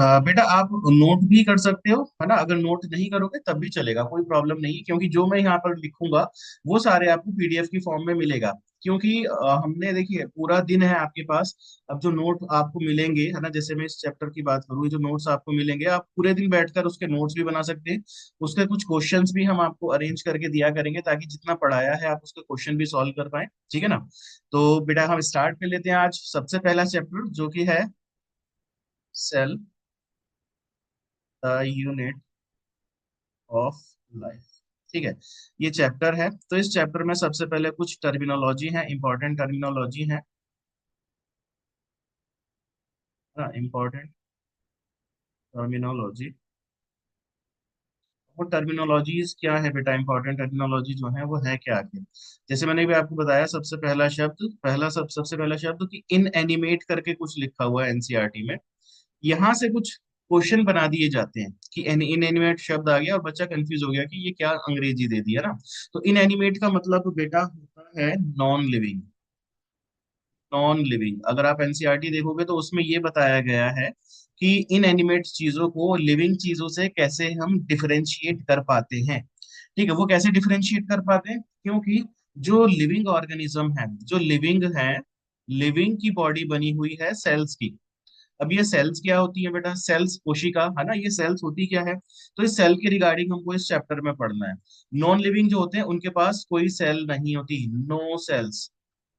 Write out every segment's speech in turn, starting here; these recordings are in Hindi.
बेटा आप नोट भी कर सकते हो, है ना। अगर नोट नहीं करोगे तब भी चलेगा, कोई प्रॉब्लम नहीं है, क्योंकि जो मैं यहाँ पर लिखूंगा वो सारे आपको पीडीएफ की फॉर्म में मिलेगा। क्योंकि हमने देखिए पूरा दिन है आपके पास। अब जो नोट आपको मिलेंगे, है ना, जैसे मैं इस चैप्टर की बात करूँ, जो नोट्स आपको मिलेंगे आप पूरे दिन बैठकर उसके नोट्स भी बना सकते हैं। उसके कुछ क्वेश्चंस भी हम आपको अरेंज करके दिया करेंगे, ताकि जितना पढ़ाया है आप उसके क्वेश्चन भी सॉल्व कर पाए, ठीक है ना। तो बेटा हम स्टार्ट कर लेते हैं आज सबसे पहला चैप्टर, जो कि है cell the unit of life. ठीक है, ये चैप्टर है। तो इस चैप्टर में सबसे पहले कुछ टर्मिनोलॉजी है, इंपॉर्टेंट टर्मिनोलॉजी है ना, इंपॉर्टेंट टर्मिनोलॉजी। वो टर्मिनोलॉजीज क्या है बेटा, इंपॉर्टेंट टर्मिनोलॉजी जो है वो है क्या आखिर। जैसे मैंने भी आपको बताया, सबसे पहला शब्द, सबसे पहला शब्द कि इन एनिमेट करके कुछ लिखा हुआ है एनसीईआरटी में। यहाँ से कुछ क्वेश्चन बना दिए जाते हैं कि इनएनिमेट शब्द आ गया और बच्चा कंफ्यूज हो गया कि ये क्या अंग्रेजी दे दिया ना। तो इनएनिमेट का मतलब बेटा होता है नॉन लिविंग। नॉन लिविंग, अगर आप एनसीईआरटी देखोगे तो उसमें ये बताया गया है कि इनएनिमेट चीजों को लिविंग चीजों से कैसे हम डिफरेंशिएट कर पाते हैं। ठीक है, वो कैसे डिफरेंशिएट कर पाते हैं, क्योंकि जो लिविंग ऑर्गेनिज्म है, जो लिविंग है, लिविंग की बॉडी बनी हुई है सेल्स की। अब ये सेल्स क्या होती है बेटा, सेल्स कोशिका, है ना, ये सेल्स होती क्या है। तो इस सेल के रिगार्डिंग हमको इस चैप्टर में पढ़ना है। नॉन लिविंग जो होते हैं उनके पास कोई सेल नहीं होती, नो सेल्स।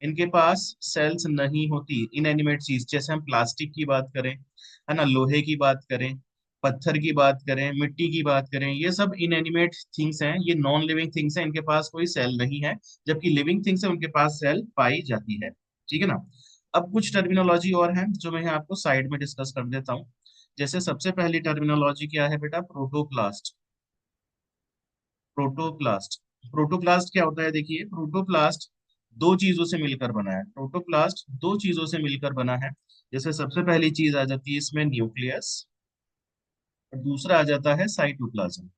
इनके पास सेल्स नहीं होती, इनएनिमेट चीज, जैसे हम प्लास्टिक की बात करें, है ना, लोहे की बात करें, पत्थर की बात करें, मिट्टी की बात करें, ये सब इनएनिमेट थिंग्स हैं, ये नॉन लिविंग थिंग्स हैं, इनके पास कोई सेल नहीं है। जबकि लिविंग थिंग्स है, उनके पास सेल पाई जाती है, ठीक है ना। अब कुछ टर्मिनोलॉजी और है जो मैं आपको साइड में डिस्कस कर देता हूँ। जैसे सबसे पहली टर्मिनोलॉजी क्या है बेटा, प्रोटोप्लास्ट। प्रोटोप्लास्ट, प्रोटोप्लास्ट क्या होता है, देखिए प्रोटोप्लास्ट दो चीजों से मिलकर बना है। प्रोटोप्लास्ट दो चीजों से मिलकर बना है। जैसे सबसे पहली चीज आ जाती है इसमें न्यूक्लियस, और दूसरा आ जाता है साइटोप्लाज्म।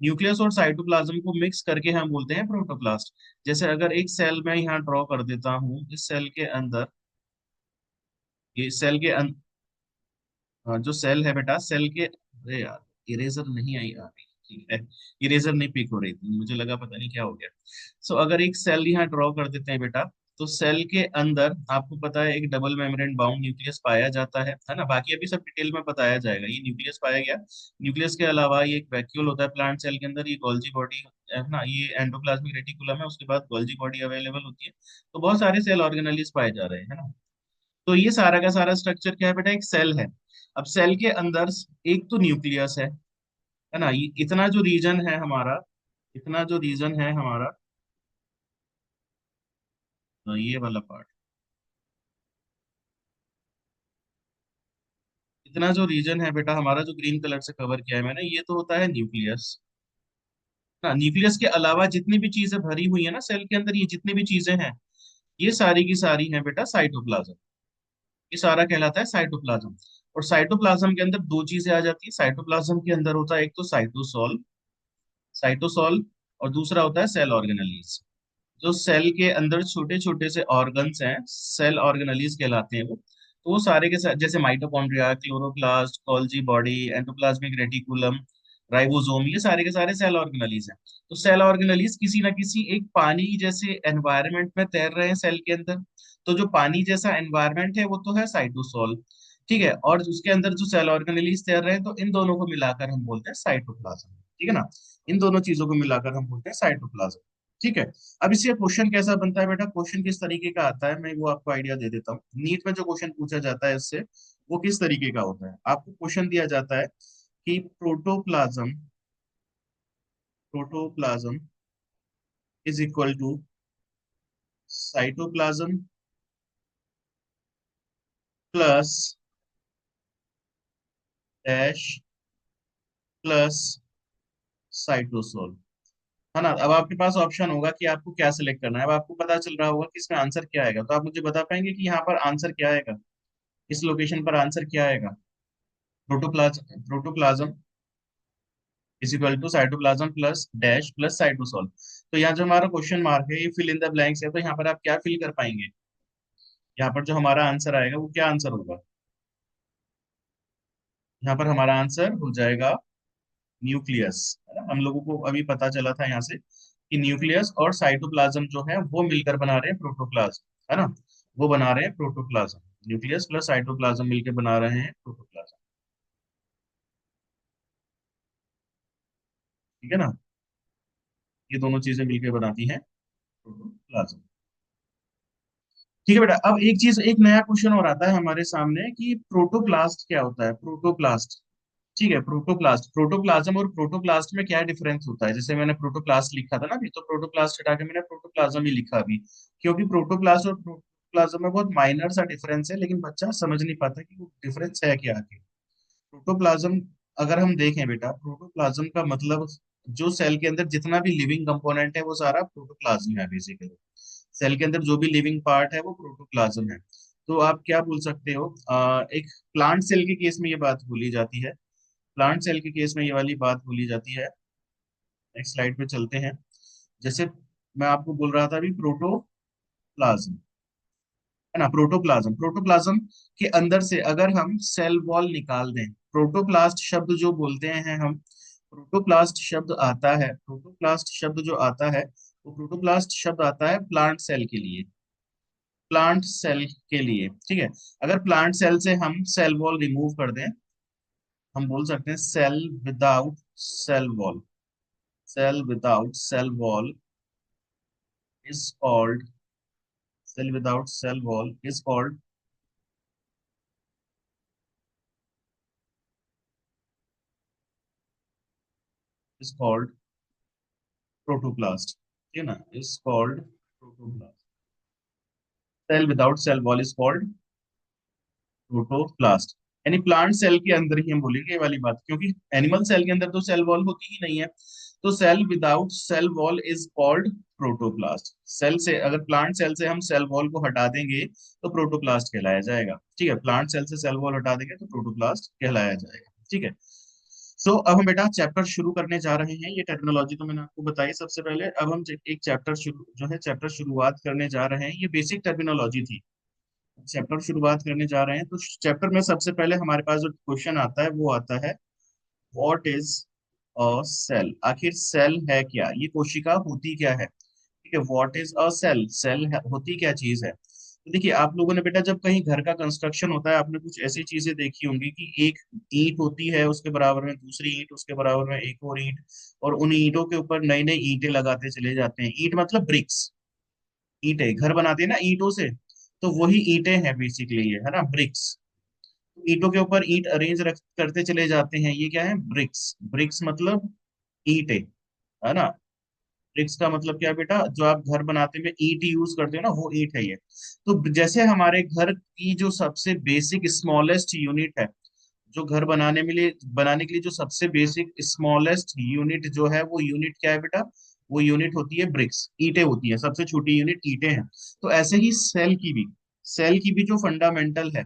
न्यूक्लियस और साइटोप्लाज्म को मिक्स करके हम बोलते हैं प्रोटोप्लास्ट। जैसे अगर एक सेल मैं यहाँ ड्रॉ कर देता हूँ, इस सेल के अंदर, ये सेल के जो सेल है बेटा, सेल के, अरे यार इरेजर नहीं आई आ रही, ठीक है, इरेजर नहीं पिक हो रही थी, मुझे लगा पता नहीं क्या हो गया। सो अगर एक सेल यहाँ ड्रॉ कर देते हैं बेटा, तो सेल के अंदर आपको पता है एक डबल मेम्ब्रेन बाउंड न्यूक्लियस पाया जाता है ना। बाकी अभी सब डिटेल में बताया जाएगा, ये न्यूक्लियस पाया गया। न्यूक्लियस के अलावा ये एक वैक्यूल होता है प्लांट सेल के अंदर, ये गोल्जी बॉडी है ना, ये एंडोप्लाज्मिक रेटिकुलम है, उसके बाद गोल्जी बॉडी अवेलेबल होती है। तो बहुत सारे सेल ऑर्गेनेलिस पाए जा रहे हैं, है ना। तो ये सारा का सारा स्ट्रक्चर क्या है बेटा, एक सेल है। अब सेल के अंदर एक तो न्यूक्लियस है ना, ये इतना जो रीजन है हमारा, इतना जो रीजन है हमारा, ये वाला पार्ट, इतना जो रीजन है बेटा हमारा, जो ग्रीन कलर से कवर किया है मैंने, ये तो होता है न्यूक्लियस ना। न्यूक्लियस के अलावा जितनी भी चीजें भरी हुई है ना सेल के अंदर, ये जितनी भी चीजें हैं, ये सारी की सारी हैं बेटा साइटोप्लाज्म। ये सारा कहलाता है साइटोप्लाज्म। और साइटोप्लाज्म के अंदर दो चीजें आ जाती है। साइटोप्लाज्म के अंदर होता है एक तो साइटोसोल, साइटोसोल, और दूसरा होता है सेल ऑर्गेनेलिज। जो सेल के अंदर छोटे छोटे से ऑर्गन्स हैं, सेल ऑर्गेनेलिज कहलाते हैं वो। तो वो सारे के साथ, जैसे mitochondria, chloroplast, Golgi body, endoplasmic reticulum, ribosome, ये सारे के सारे सेल ऑर्गेनेलिज हैं। तो सेल ऑर्गेनेलिज किसी ना किसी एक पानी जैसे एनवायरनमेंट में तैर रहे हैं सेल के अंदर। तो जो पानी जैसा एनवायरनमेंट है वो तो है साइटोसोल, ठीक है, और उसके अंदर जो सेल ऑर्गेनेलिज तैर रहे हैं, तो इन दोनों को मिलाकर हम बोलते हैं साइटोप्लाज्म, ठीक है ना। इन दोनों चीजों को मिलाकर हम बोलते हैं साइटोप्लाज्म, ठीक है। अब इससे क्वेश्चन कैसा बनता है बेटा, क्वेश्चन किस तरीके का आता है, मैं वो आपको आइडिया दे देता हूँ। नीट में जो क्वेश्चन पूछा जाता है इससे, वो किस तरीके का होता है। आपको क्वेश्चन दिया जाता है कि protoplasm, protoplasm is equal to cytoplasm plus dash plus cytosol, है ना। अब आपके पास ऑप्शन होगा कि आपको क्या सिलेक्ट करना है। अब आपको पता चल रहा होगा कि इसमें आंसर क्या आएगा, तो आप मुझे बता पाएंगे कि यहाँ पर आंसर क्या आएगा, इस लोकेशन पर आंसर क्या आएगा। Protoplasm, protoplasm is equal to cytoplasm plus dash plus cytosol. तो यहाँ जो हमारा क्वेश्चन मार्क है, ये फिल इन द ब्लैंक्स है, तो यहाँ पर आप क्या फिल कर पाएंगे। यहाँ पर जो हमारा आंसर आएगा वो क्या आंसर होगा। यहाँ पर हमारा आंसर हो जाएगा न्यूक्लियस, है ना। हम लोगों को अभी पता चला था यहाँ से कि न्यूक्लियस और साइटोप्लाज्म जो है वो मिलकर बना रहे हैं प्रोटोप्लाज्म, है ना। वो बना रहे हैं प्रोटोप्लाज्म, न्यूक्लियस प्लस साइटोप्लाज्म मिलकर बना रहे हैं प्रोटोप्लाज्म। ठीक है ना, ये दोनों चीजें मिलकर बनाती हैं प्रोटोप्लाज्म। ठीक है बेटा, अब एक चीज, एक नया क्वेश्चन और आता है हमारे सामने कि प्रोटोप्लास्ट क्या होता है, प्रोटोप्लास्ट। ठीक है, प्रोटोप्लास्ट, प्रोटोप्लाज्म और प्रोटोप्लास्ट में क्या डिफरेंस होता है। जैसे मैंने प्रोटोप्लास्ट लिखा था ना अभी, तो प्रोटोप्लास्ट हटा के मैंने प्रोटोप्लाज्म ही लिखा अभी, क्योंकि प्रोटोप्लास्ट और प्रोटोप्लाज्म में बहुत माइनर सा डिफरेंस है, लेकिन बच्चा समझ नहीं पाता कि वो डिफरेंस है क्या आगे। प्रोटोप्लाज्म, अगर हम देखें बेटा, प्रोटोप्लाज्म का मतलब जो सेल के अंदर जितना भी लिविंग कंपोनेंट है वो सारा प्रोटोप्लाज्म है बेसिकली। सेल के अंदर जो भी लिविंग पार्ट है वो प्रोटोप्लाज्म है। तो आप क्या बोल सकते हो, एक प्लांट सेल के केस में ये बात बोली जाती है, प्लांट सेल के केस में ये वाली बात बोली जाती है। नेक्स्ट स्लाइड पे चलते हैं। जैसे मैं आपको बोल रहा था अभी प्रोटोप्लाज्म, है ना, प्रोटोप्लाज्म, प्रोटोप्लाज्म के अंदर से अगर हम सेल वॉल निकाल दें, प्रोटोप्लास्ट शब्द जो बोलते हैं हम, प्रोटोप्लास्ट शब्द आता है, प्रोटोप्लास्ट शब्द जो आता है वो प्रोटोप्लास्ट शब्द आता है प्लांट सेल के लिए, प्लांट सेल के लिए। ठीक है, अगर प्लांट सेल से हम सेल वॉल रिमूव कर दें, हम बोल सकते हैं cell without cell wall, cell without cell wall is called, cell without cell wall is called protoplast. ठीक है ना, is called protoplast. Cell without cell wall is called protoplast. यानी प्लांट सेल के अंदर ही हम बोलेंगे ये वाली बात, क्योंकि एनिमल सेल के अंदर तो सेल वॉल होती ही नहीं है। तो cell without cell wall is called protoplast. Cell से, अगर प्लांट सेल से हम सेल वॉल को हटा देंगे तो प्रोटोप्लास्ट कहलाया जाएगा। ठीक है, प्लांट सेल से सेल वॉल हटा देंगे तो प्रोटोप्लास्ट कहलाया जाएगा। ठीक है, सो अब हम बेटा चैप्टर शुरू करने जा रहे हैं। ये टेक्नोलॉजी तो मैंने आपको बताई सबसे पहले। अब हम एक चैप्टर शुरू जो है चैप्टर शुरुआत करने जा रहे हैं। ये बेसिक टर्मिनोलॉजी थी, चैप्टर शुरुआत करने जा रहे हैं। तो चैप्टर में सबसे पहले हमारे पास जो क्वेश्चन आता है वो आता है, व्हाट इज अ सेल। आखिर सेल है क्या, ये कोशिका होती क्या है। ठीक है, what is a cell, cell होती क्या चीज है। तो देखिए, आप लोगों ने बेटा जब कहीं घर का कंस्ट्रक्शन होता है, आपने कुछ ऐसी चीजें देखी होंगी कि एक ईंट होती है, उसके बराबर में दूसरी ईंट, उसके बराबर में एक और ईंट, और उन ईंटों के ऊपर नई नई ईंटें लगाते चले जाते हैं। ईंट मतलब ब्रिक्स, ईंटें, घर बनाते हैं ना ईंटों से, तो वही ईंटें हैं बेसिकली, ये है ना ब्रिक्स। ईंटों के ऊपर ईंट अरेंज रख करते चले जाते हैं, ये क्या है, ब्रिक्स। ब्रिक्स मतलब ईंटें, है ना। ब्रिक्स का मतलब क्या है बेटा, जो आप घर बनाते में ईंट यूज करते हो ना, वो ईंट है ये। तो जैसे हमारे घर की जो सबसे बेसिक स्मॉलेस्ट यूनिट है, जो घर बनाने के लिए जो सबसे बेसिक स्मॉलेस्ट यूनिट जो है, वो यूनिट क्या है बेटा, वो यूनिट होती है ब्रिक्स, ईंटें होती है, सबसे छोटी यूनिट ईंटें हैं। तो ऐसे ही सेल की भी जो फंडामेंटल है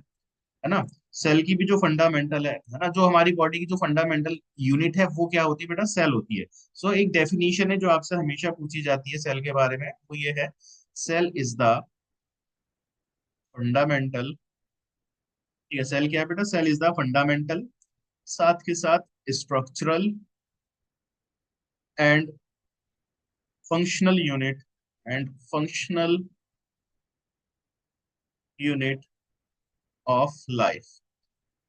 ना, सेल की भी जो फंडामेंटल है ना, जो हमारी बॉडी की जो फंडामेंटल यूनिट है वो क्या होती है बेटा, सेल होती है। सो एक डेफिनेशन है जो आपसे हमेशा पूछी जाती है सेल के बारे में, वो ये है, सेल इज द फंडामेंटल। ठीक है, सेल क्या है बेटा, सेल इज द फंडामेंटल, साथ के साथ structural and functional unit, and functional unit of life.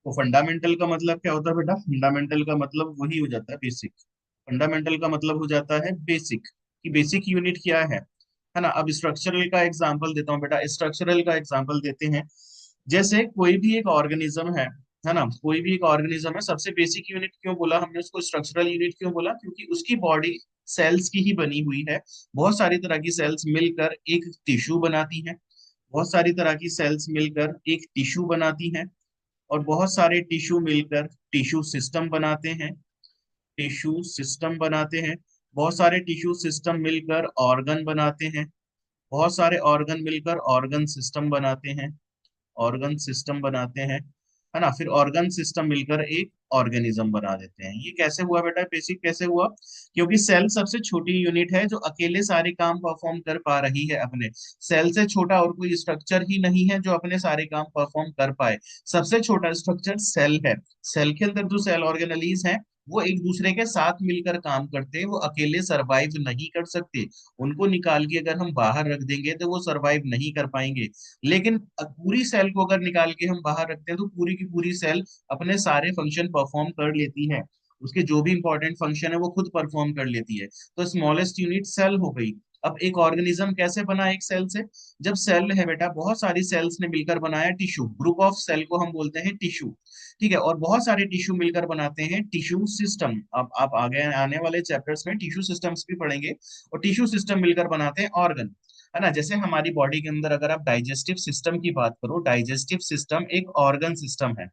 तो फंडामेंटल का मतलब क्या होता है बेटा, फंडामेंटल का मतलब वही हो जाता है बेसिक। फंडामेंटल का मतलब हो जाता है बेसिक, कि बेसिक यूनिट क्या है ना। अब स्ट्रक्चरल का एग्जांपल देता हूँ बेटा, स्ट्रक्चरल का एग्जांपल देते हैं। जैसे कोई भी एक ऑर्गेनिज्म है ना, कोई भी एक ऑर्गेनिज्म है, सबसे बेसिक यूनिट क्यों बोला हमने उसको, स्ट्रक्चरल यूनिट क्यों बोला, क्योंकि उसकी बॉडी सेल्स की ही बनी हुई है। बहुत सारी तरह की सेल्स मिलकर एक टिश्यू बनाती हैं, बहुत सारी तरह की सेल्स मिलकर एक टिश्यू बनाती हैं, और बहुत सारे टिश्यू मिलकर टिश्यू सिस्टम बनाते हैं, टिश्यू सिस्टम बनाते हैं। बहुत सारे टिश्यू सिस्टम मिलकर ऑर्गन बनाते हैं, बहुत सारे ऑर्गन मिलकर ऑर्गन सिस्टम बनाते हैं, ऑर्गन सिस्टम बनाते हैं। है ना, फिर ऑर्गन सिस्टम मिलकर एक ऑर्गेनिज्म बना देते हैं। ये कैसे हुआ बेटा, बेसिक कैसे हुआ? क्योंकि सेल सबसे छोटी यूनिट है जो अकेले सारे काम परफॉर्म कर पा रही है अपने। सेल से छोटा और कोई स्ट्रक्चर ही नहीं है जो अपने सारे काम परफॉर्म कर पाए। सबसे छोटा स्ट्रक्चर सेल है। सेल के अंदर जो सेल ऑर्गेनलीज हैं वो एक दूसरे के साथ मिलकर काम करते हैं, वो अकेले सरवाइव नहीं कर सकते। उनको निकाल के अगर हम बाहर रख देंगे तो वो सरवाइव नहीं कर पाएंगे। लेकिन पूरी सेल को अगर निकाल के हम बाहर रखते हैं तो पूरी की पूरी सेल अपने सारे फंक्शन परफॉर्म कर लेती है। उसके जो भी इंपॉर्टेंट फंक्शन है वो खुद परफॉर्म कर लेती है। तो स्मॉलेस्ट यूनिट सेल हो गई। अब एक ऑर्गेनिज्म कैसे बना एक सेल से? जब सेल है बेटा, बहुत सारी सेल्स ने मिलकर बनाया टिश्यू, ग्रुप ऑफ सेल को हम बोलते हैं टिश्यू। ठीक है, और बहुत सारे टिश्यू मिलकर बनाते हैं टिश्यू सिस्टम। अब आप आगे आने वाले चैप्टर्स में टिश्यू सिस्टम्स भी पढ़ेंगे। और टिश्यू सिस्टम मिलकर बनाते हैं ऑर्गन। है ना, जैसे हमारी बॉडी के अंदर अगर आप डाइजेस्टिव सिस्टम की बात करो, डाइजेस्टिव सिस्टम एक ऑर्गन सिस्टम है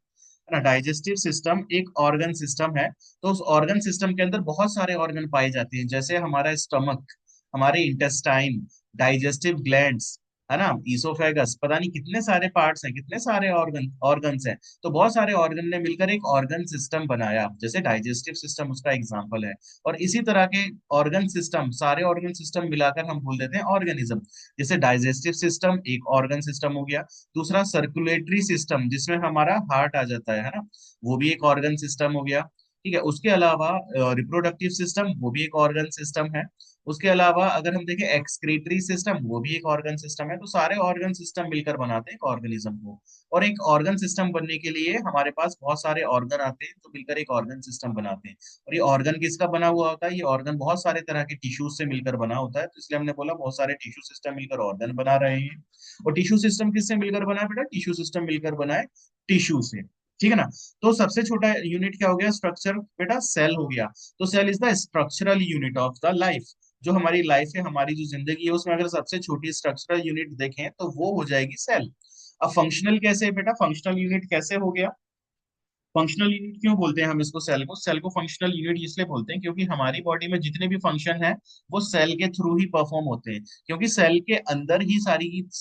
ना, डाइजेस्टिव सिस्टम एक ऑर्गन सिस्टम है। तो उस ऑर्गन सिस्टम के अंदर बहुत सारे ऑर्गन पाए जाते हैं, जैसे हमारा स्टमक, हमारे इंटेस्टाइन, डाइजेस्टिव ग्लैंड्स, है ना, ईसोफेगस, पता नहीं कितने सारे पार्ट्स हैं, कितने सारे ऑर्गन्स हैं। तो बहुत सारे ऑर्गन ने मिलकर एक ऑर्गन सिस्टम बनाया, जैसे डाइजेस्टिव सिस्टम उसका एग्जांपल है। और इसी तरह के ऑर्गन सिस्टम, सारे ऑर्गन सिस्टम मिलाकर हम बोल देते हैं ऑर्गेनिज्म। जैसे डाइजेस्टिव सिस्टम एक ऑर्गन सिस्टम हो गया। दूसरा सर्कुलेटरी सिस्टम, जिसमें हमारा हार्ट आ जाता है ना, वो भी एक ऑर्गन सिस्टम हो गया। ठीक है, उसके अलावा रिप्रोडक्टिव सिस्टम वो भी एक ऑर्गन सिस्टम है। उसके अलावा अगर हम देखें एक्सक्रीटरी सिस्टम, वो भी एक ऑर्गन सिस्टम है। तो सारे ऑर्गन सिस्टम मिलकर बनाते हैं एक ऑर्गेनिज्म को। और एक ऑर्गन सिस्टम बनने के लिए हमारे पास बहुत सारे ऑर्गन आते हैं जो मिलकर एक ऑर्गन सिस्टम बनाते हैं। और ये ऑर्गन किसका बना हुआ होता है? ये ऑर्गन बहुत सारे तरह के टिश्यूज से मिलकर बना होता है, तो इसलिए हमने बोला बहुत सारे टिश्यू सिस्टम मिलकर ऑर्गन बना रहे हैं। और टिश्यू सिस्टम किससे मिलकर बना है बेटा? टिश्यू सिस्टम मिलकर बना है टिश्यू से। ठीक है ना। तो सबसे छोटा यूनिट क्या हो गया स्ट्रक्चर बेटा? सेल हो गया। तो cell is the structural unit of the life. जो हमारी लाइफ है, हमारी जो जिंदगी है, उसमें अगर सबसे छोटी स्ट्रक्चरल यूनिट देखें तो वो हो जाएगी सेल। अब फंक्शनल कैसे है बेटा? फंक्शनल यूनिट कैसे हो गया? फंक्शनल यूनिट क्यों बोलते हैं हम इसको? सेल को फंक्शनल यूनिट इसलिए बोलते हैं क्योंकि हमारी बॉडी में जितने भी फंक्शन है वो सेल के थ्रू ही परफॉर्म होते हैं। क्योंकि सेल के अंदर ही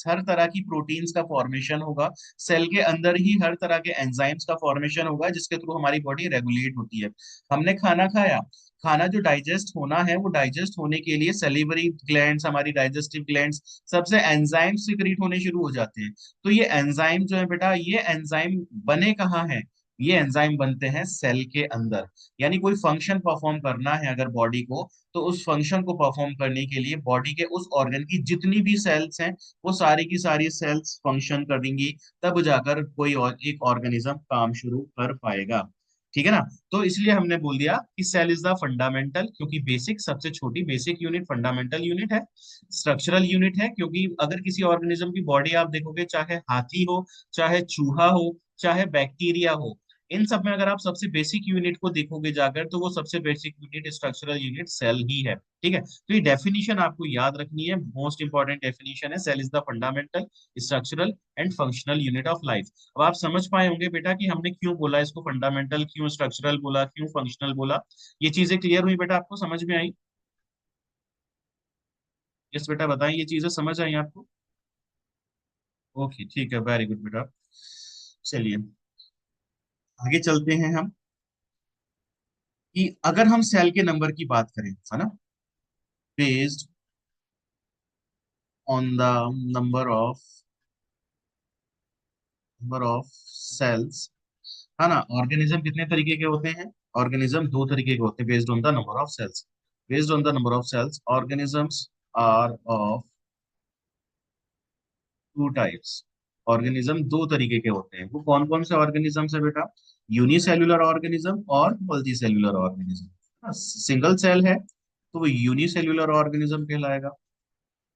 हर तरह की प्रोटीन्स का फॉर्मेशन होगा। सेल के अंदर ही हर तरह के एंजाइम्स का फॉर्मेशन होगा जिसके थ्रू हमारी बॉडी रेगुलेट होती है। हमने खाना खाया, खाना जो डाइजेस्ट होना है वो डाइजेस्ट होने के लिए सेलिवरी ग्लैंड्स, हमारी डाइजेस्टिव ग्लैंड्स, सबसे एंजाइम सिक्रीट होने शुरू हो जाते हैं। तो ये एंजाइम जो है बेटा, ये एंजाइम बने कहाँ हैं? ये एंजाइम बनते हैं सेल के अंदर। यानी कोई फंक्शन परफॉर्म करना है अगर बॉडी को, तो उस फंक्शन को परफॉर्म करने के लिए बॉडी के उस ऑर्गन की जितनी भी सेल्स हैं वो सारी की सारी सेल्स फंक्शन करेंगी। तब जाकर कोई और एक ऑर्गेनिज्म काम शुरू कर पाएगा। ठीक है ना। तो इसलिए हमने बोल दिया कि सेल इज द फंडामेंटल, क्योंकि बेसिक, सबसे छोटी बेसिक यूनिट फंडामेंटल यूनिट है। स्ट्रक्चरल यूनिट है क्योंकि अगर किसी ऑर्गेनिज्म की बॉडी आप देखोगे, चाहे हाथी हो, चाहे चूहा हो, चाहे बैक्टीरिया हो, इन सब में अगर आप सबसे बेसिक यूनिट को देखोगे जाकर तो वो सबसे basic unit structural unit cell ही है। ठीक है, तो ये डेफिनेशन आपको याद रखनी है, मोस्ट इंपॉर्टेंट डेफिनेशन है, cell is the fundamental, structural and functional unit of life. अब आप समझ पाए होंगे बेटा कि हमने क्यों बोला इसको फंडामेंटल, क्यों स्ट्रक्चरल बोला, क्यों फंक्शनल बोला। ये चीजें क्लियर हुई बेटा? आपको समझ में आई? यस बेटा, बताएं, ये चीजें समझ आई आपको? ओके, ठीक है, वेरी गुड बेटा। चलिए आगे चलते हैं हम, कि अगर हम सेल के नंबर की बात करें, है ना, based on the number of cells, है ना, ऑर्गेनिज्म कितने तरीके के होते हैं? ऑर्गेनिज्म दो तरीके के होते हैं based on the number of cells. Based on the number of cells organisms are of two types. Organism दो तरीके के होते हैं। वो कौन कौन से ऑर्गेनिजम्स है बेटा? यूनिसेल्युलर ऑर्गेनिज्म और मल्टीसेल्युलर ऑर्गेनिज्म। सिंगल सेल है तो वो यूनिसेल्युलर ऑर्गेनिज्म कहलाएगा,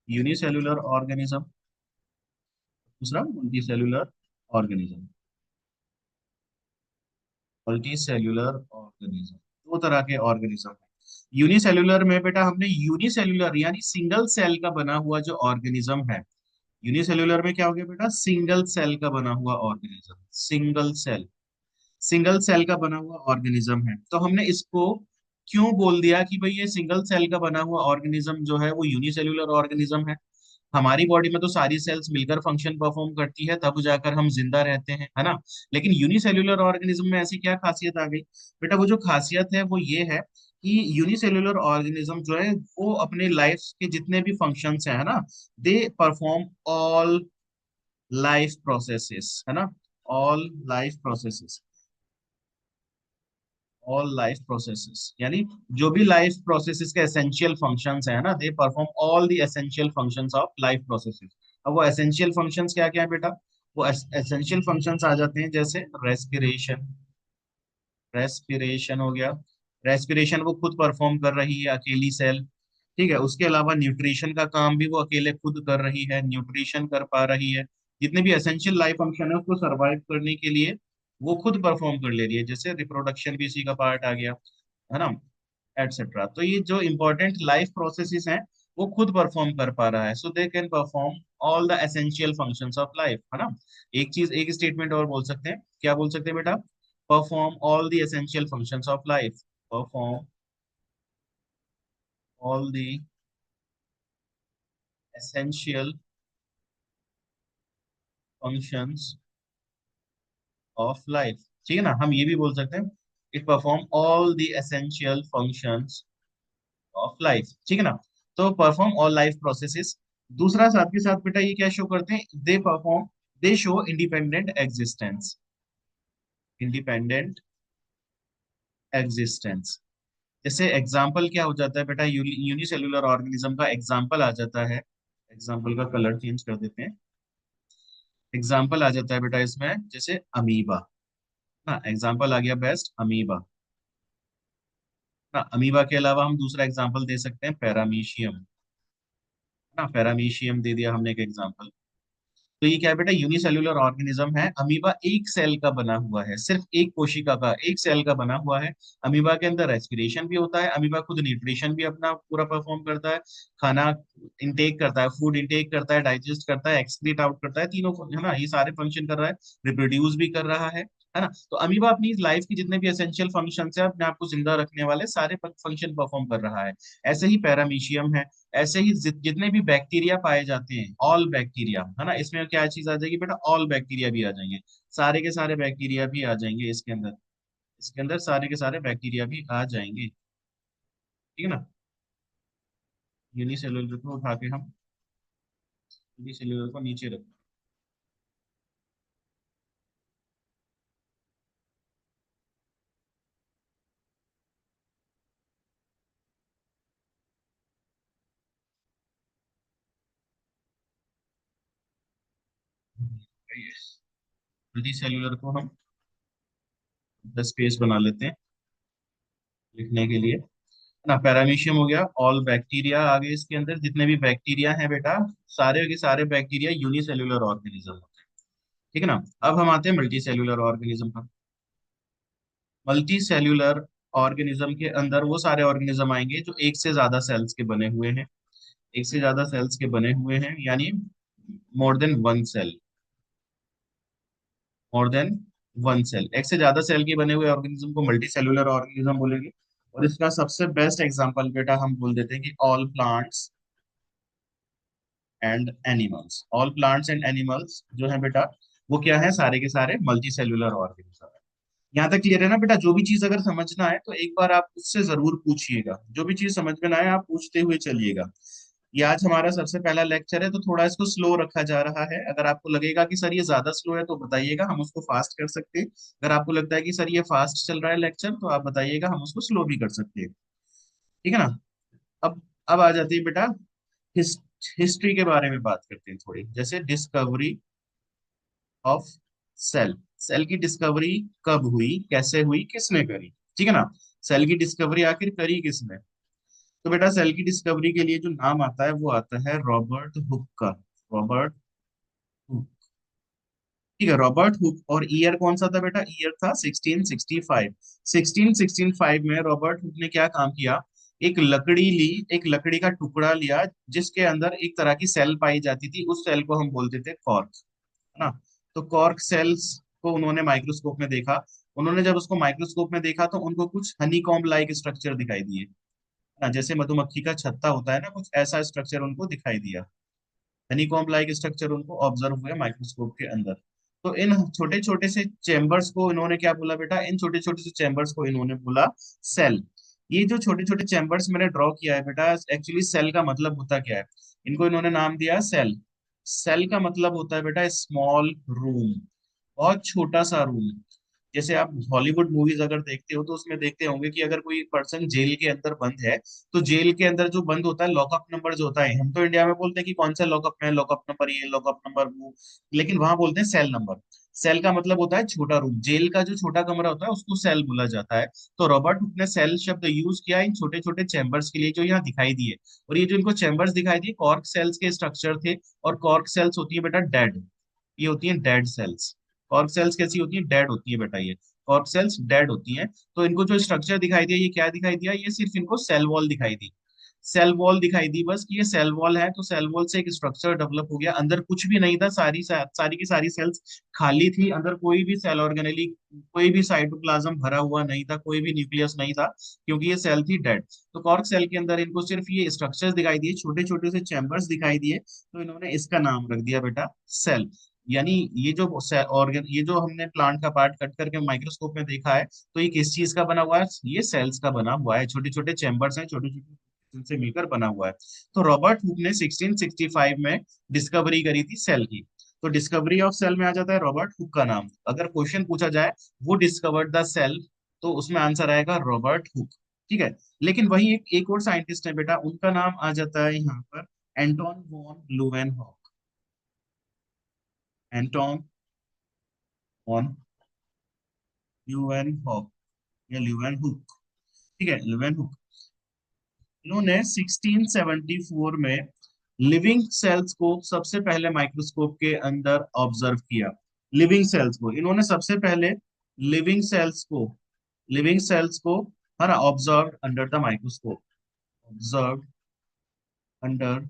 यूनिसेल्युलर ऑर्गेनिज्म। दूसरा multicellular organism, multi cellular organism. दो तरह के ऑर्गेनिज्म है। यूनिसेल्युलर में बेटा हमने यूनिसेल्युलर यानी सिंगल सेल का बना हुआ जो ऑर्गेनिज्म है, यूनिसेल्युलर में क्या हो गया बेटा? सिंगल सेल का बना हुआ ऑर्गेनिज्म, सिंगल सेल का बना हुआ ऑर्गेनिज्म है। तो हमने इसको क्यों बोल दिया कि भाई ये सिंगल सेल का बना हुआ ऑर्गेनिज्म जो है वो यूनिसेल्युलर ऑर्गेनिज्म है? हमारी बॉडी में तो सारी सेल्स मिलकर फंक्शन परफॉर्म करती है, तब जाकर हम जिंदा रहते हैं, है ना। लेकिन यूनिसेल्युलर ऑर्गेनिज्म में ऐसी क्या खासियत आ गई? बेटा वो जो खासियत है वो ये है कि यूनिसेल्युलर ऑर्गेनिज्म जो है वो अपने लाइफ के जितने भी फंक्शंस हैं, है ना, they perform all life processes, है ना, all life processes, all life processes यानी जो भी लाइफ प्रोसेसेस के एसेंशियल फंक्शंस है ना, they perform all the essential functions of life processes. अब वो एसेंशियल फंक्शंस क्या क्या है बेटा? वो एसेंशियल फंक्शंस आ जाते हैं जैसे रेस्पिरेशन, रेस्पिरेशन हो गया, रेस्पिरेशन वो खुद परफॉर्म कर रही है अकेली सेल, ठीक है। उसके अलावा न्यूट्रिशन का काम भी वो अकेले खुद कर रही है, न्यूट्रिशन कर पा रही है। जितने भी एसेंशियल लाइफ फंक्शन है उसको सरवाइव करने के लिए वो खुद परफॉर्म कर ले रही है, जैसे रिप्रोडक्शन भी इसी का पार्ट आ गया, है ना, एटसेट्रा। तो ये जो इंपॉर्टेंट लाइफ प्रोसेसेस हैं वो खुद परफॉर्म कर पा रहा है, so they can perform all the essential functions of life, है ना। एक चीज, एक स्टेटमेंट और बोल सकते हैं, क्या बोल सकते हैं बेटा? Perform all the essential functions of life, perform all the essential functions of life, ठीक है ना। हम ये भी बोल सकते हैं, it perform all the essential functions of life, ठीक है ना। तो परफॉर्म ऑल लाइफ प्रोसेसेस। दूसरा साथ के साथ बेटा ये क्या शो करते हैं? They perform, they show independent existence, independent existence. जैसे एग्जाम्पल क्या हो जाता है बेटा? यूनिसेल्युलर ऑर्गेनिज्म का एग्जाम्पल आ जाता है, एग्जाम्पल का कलर चेंज कर देते हैं। एग्जाम्पल आ जाता है बेटा इसमें जैसे अमीबा, ना, एग्जाम्पल आ गया बेस्ट अमीबा ना। अमीबा के अलावा हम दूसरा एग्जाम्पल दे सकते हैं पैरामीशियम, ना, पैरामीशियम दे दिया हमने एक एग्जाम्पल। तो ये क्या है बेटा? यूनिसेल्युलर ऑर्गेनिज्म है, अमीबा एक सेल का बना हुआ है, सिर्फ एक कोशिका का, एक सेल का बना हुआ है। अमीबा के अंदर रेस्पिरेशन भी होता है, अमीबा खुद न्यूट्रिशन भी अपना पूरा परफॉर्म करता है, खाना इंटेक करता है, फूड इंटेक करता है, डाइजेस्ट करता है, एक्सक्रीट आउट करता है, तीनों है ना, ये सारे फंक्शन कर रहा है, रिप्रोड्यूस भी कर रहा है ना। तो अमीबा अपनी लाइफ की जितने भी एसेंशियल फंक्शन है अपने आप को जिंदा रखने वाले सारे फंक्शन परफॉर्म कर रहा है। ऐसे ही पैरामीशियम है, ऐसे ही जितने भी बैक्टीरिया पाए जाते हैं, ऑल बैक्टीरिया, है ना, इसमें क्या चीज आ जाएगी बेटा? ऑल बैक्टीरिया भी आ जाएंगे, सारे के सारे बैक्टीरिया भी आ जाएंगे इसके अंदर, इसके अंदर सारे के सारे बैक्टीरिया भी आ जाएंगे, ठीक है ना। यूनिसेल्युलर को उठा के हम यूनिसेल्युलर को नीचे रखते हैं, यूनिसेल्युलर को हम 10 पेज बना लेते हैं लिखने के लिए, ना। पैरामीशियम हो गया, ऑल बैक्टीरिया आ गए इसके अंदर, जितने भी बैक्टीरिया हैं बेटा, सारे के सारे बैक्टीरिया यूनिसेल्युलर ऑर्गेनिज्म होते हैं, ठीक है ना। अब हम आते हैं मल्टी सेल्युलर ऑर्गेनिज्म पर। मल्टी सेल्यूलर ऑर्गेनिज्म के अंदर वो सारे ऑर्गेनिज्म आएंगे जो एक से ज्यादा सेल्स के बने हुए हैं, एक से ज्यादा सेल्स के बने हुए हैं, यानी more than one cell, more than one cell, एक से ज्यादा सेल के बने हुए ऑर्गेनिज्म को मल्टी सेल्यूलर ऑर्गेनिज्म बोलेंगे। और इसका सबसे बेस्ट एग्जांपल बेटा हम बोल देते हैं कि all plants and animals, all plants and animals जो है बेटा वो क्या है? सारे के सारे मल्टी सेल्यूलर ऑर्गेनिज्म। यहाँ तक क्लियर है ना बेटा? जो भी चीज अगर समझना है तो एक बार आप उससे जरूर पूछिएगा, जो भी चीज समझ में ना आए आप पूछते हुए चलिएगा। ये आज हमारा सबसे पहला लेक्चर है तो थोड़ा इसको स्लो रखा जा रहा है। अगर आपको लगेगा कि सर ये ज्यादा स्लो है तो बताइएगा, हम उसको फास्ट कर सकते हैं। अगर आपको लगता है कि सर ये फास्ट चल रहा है लेक्चर तो आप बताइएगा, हम उसको स्लो भी कर सकते हैं, ठीक है ना। अब आ जाती है बेटा हिस, हिस्ट्री के बारे में बात करते हैं थोड़ी, जैसे डिस्कवरी ऑफ सेल, सेल की डिस्कवरी कब हुई, कैसे हुई, किसने करी, ठीक है ना। सेल की डिस्कवरी आखिर करी किसने? तो बेटा सेल की डिस्कवरी के लिए जो नाम आता है वो आता है रॉबर्ट हुक का, रॉबर्ट हुक, ठीक है, रॉबर्ट हुक। और ईयर कौन सा था बेटा? ईयर था 1665। 1665 में रॉबर्ट हुक ने क्या काम किया? एक लकड़ी ली, एक लकड़ी का टुकड़ा लिया जिसके अंदर एक तरह की सेल पाई जाती थी, उस सेल को हम बोलते थे कॉर्क, है ना। तो कॉर्क सेल्स को उन्होंने माइक्रोस्कोप में देखा, उन्होंने जब उसको माइक्रोस्कोप में देखा तो उनको कुछ हनी कॉम्ब लाइक स्ट्रक्चर दिखाई दिए, है ना, जैसे मधुमक्खी का छत्ता होता है ना, कुछ ऐसा स्ट्रक्चर उनको दिखाई दिया। हनीकॉम्ब लाइक स्ट्रक्चर उनको ऑब्जर्व हुए माइक्रोस्कोप के अंदर। तो इन छोटे छोटे से चेम्बर्स को इन्होंने क्या बोला बेटा, इन छोटे छोटे से चेम्बर्स को इन्होंने बोला सेल। ये जो छोटे छोटे चेम्बर्स मैंने ड्रॉ किया है बेटा, एक्चुअली सेल का मतलब होता क्या है, इनको इन्होंने नाम दिया सेल। सेल का मतलब होता है बेटा स्मॉल रूम, बहुत छोटा सा रूम। जैसे आप हॉलीवुड मूवीज अगर देखते हो तो उसमें देखते होंगे कि अगर कोई पर्सन जेल के अंदर बंद है, तो जेल के अंदर जो बंद होता है लॉकअप नंबर जो होता है, हम तो इंडिया में बोलते हैं कि कौन सा लॉकअप में, लॉकअप नंबर ये, लॉकअप नंबर वो, लेकिन वहां बोलते हैं सेल नंबर। सेल का मतलब होता है छोटा रूम, जेल का जो छोटा कमरा होता है उसको सेल बोला जाता है। तो रॉबर्ट हुक ने सेल शब्द यूज किया इन छोटे छोटे चैम्बर्स के लिए जो यहाँ दिखाई दिए। और ये जो इनको चैम्बर्स दिखाई दिए कॉर्क सेल्स के स्ट्रक्चर थे। और कॉर्क सेल्स होती है बेटा डेड, ये होती है डेड सेल्स। कॉर्क सेल्स कैसी होती है, डेड होती है बेटा ये। कॉर्क सेल्स डेड होती हैं। तो इनको जो स्ट्रक्चर दिखाई दिया, ये क्या दिखाई दिया, ये सिर्फ इनको सेल वॉल दिखाई दी। सेल वॉल दिखाई दी बस, कि ये सेल वॉल है, तो सेल वॉल से एक स्ट्रक्चर डेवलप हो गया। अंदर कुछ भी नहीं था, सारी की सारी सेल्स खाली थी, अंदर कोई भी सेल ऑर्गेनेली, कोई भी साइटोप्लाज्म भरा हुआ नहीं था, कोई भी न्यूक्लियस नहीं था, क्योंकि ये सेल थी डेड। तो कॉर्क सेल के अंदर इनको सिर्फ ये स्ट्रक्चर्स दिखाई दिए, छोटे छोटे से चैम्बर्स दिखाई दिए, तो इन्होंने इसका नाम रख दिया बेटा सेल। यानी ये जो ऑर्गन, ये जो हमने प्लांट का पार्ट कट करके माइक्रोस्कोप में देखा है, तो ये किस चीज का बना हुआ है, ये सेल्स का बना हुआ है, छोटे छोटे चैम्बर्स हैं, छोटे छोटे से मिलकर बना हुआ है। तो रॉबर्ट हुक ने 1665 में डिस्कवरी करी थी सेल की। तो डिस्कवरी ऑफ सेल में आ जाता है रॉबर्ट हुक का नाम। अगर क्वेश्चन पूछा जाए वो डिस्कवर्ड द सेल, तो उसमें आंसर आएगा रॉबर्ट हुक। ठीक है। लेकिन वही एक और साइंटिस्ट है बेटा, उनका नाम आ जाता है यहाँ पर Anton van Leeuwenhoek. Anton van Leeuwenhoek या ल्यूवेनहुक। ठीक है, ल्यूवेनहुक। इन्होंने 1674 में लिविंग सेल्स को सबसे पहले माइक्रोस्कोप के अंदर ऑब्जर्व किया। लिविंग सेल्स को इन्होंने सबसे पहले, लिविंग सेल्स को, लिविंग सेल्स को, है ना, observe under the microscope, observe under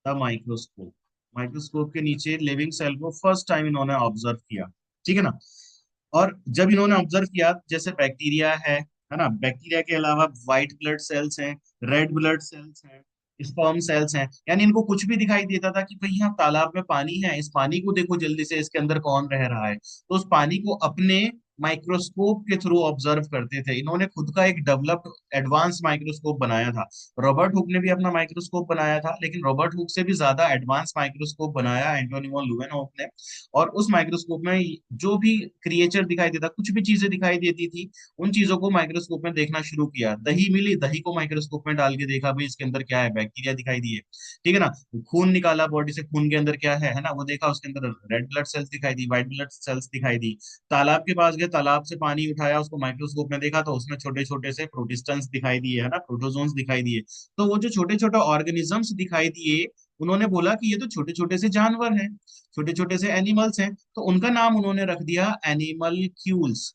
the microscope. Microscope के नीचे लिविंग सेल को फर्स्ट टाइम इन्होंने ऑब्जर्व किया। ठीक है ना। और जब इन्होंने ऑब्जर्व किया, जैसे बैक्टीरिया है ना, बैक्टीरिया के अलावा व्हाइट ब्लड सेल्स हैं, रेड ब्लड सेल्स हैं, स्पर्म सेल्स हैं, यानी इनको कुछ भी दिखाई देता था कि भाई यहाँ तालाब में पानी है, इस पानी को देखो जल्दी से, इसके अंदर कौन रह रहा है, तो उस पानी को अपने माइक्रोस्कोप के थ्रू ऑब्जर्व करते थे। इन्होंने खुद का एक डेवलप्ड एडवांस माइक्रोस्कोप बनाया था। रॉबर्ट हुक ने भी अपना माइक्रोस्कोप बनाया था, लेकिन रॉबर्ट हुक से भी ज्यादा एडवांस माइक्रोस्कोप बनाया एंटोनी वॉन ल्यूवेनहॉक ने। और उस माइक्रोस्कोप में जो भी क्रिएचर दिखाई देता, कुछ भी चीजें दिखाई देती थी, उन चीजों को माइक्रोस्कोप में देखना शुरू किया। दही मिली, दही को माइक्रोस्कोप में डाल के देखा, भाई इसके अंदर क्या है, बैक्टीरिया दिखाई दिए। ठीक है ना। खून निकाला बॉडी से, खून के अंदर क्या है ना, वो देखा, उसके अंदर रेड ब्लड सेल्स दिखाई दी, व्हाइट ब्लड सेल्स दिखाई दी। तालाब के पास गए, तालाब से पानी उठाया, उसको माइक्रोस्कोप में देखा, तो उसमें छोटे छोटे से प्रोटिस्टन्स दिखाई दिए, है ना, प्रोटोजोन्स दिखाई दिए। तो वो जो छोटे छोटे ऑर्गेनिजम्स दिखाई दिए, उन्होंने बोला कि ये तो छोटे छोटे से जानवर हैं, छोटे छोटे से एनिमल्स हैं, तो उनका नाम उन्होंने रख दिया एनिमल क्यूल्स।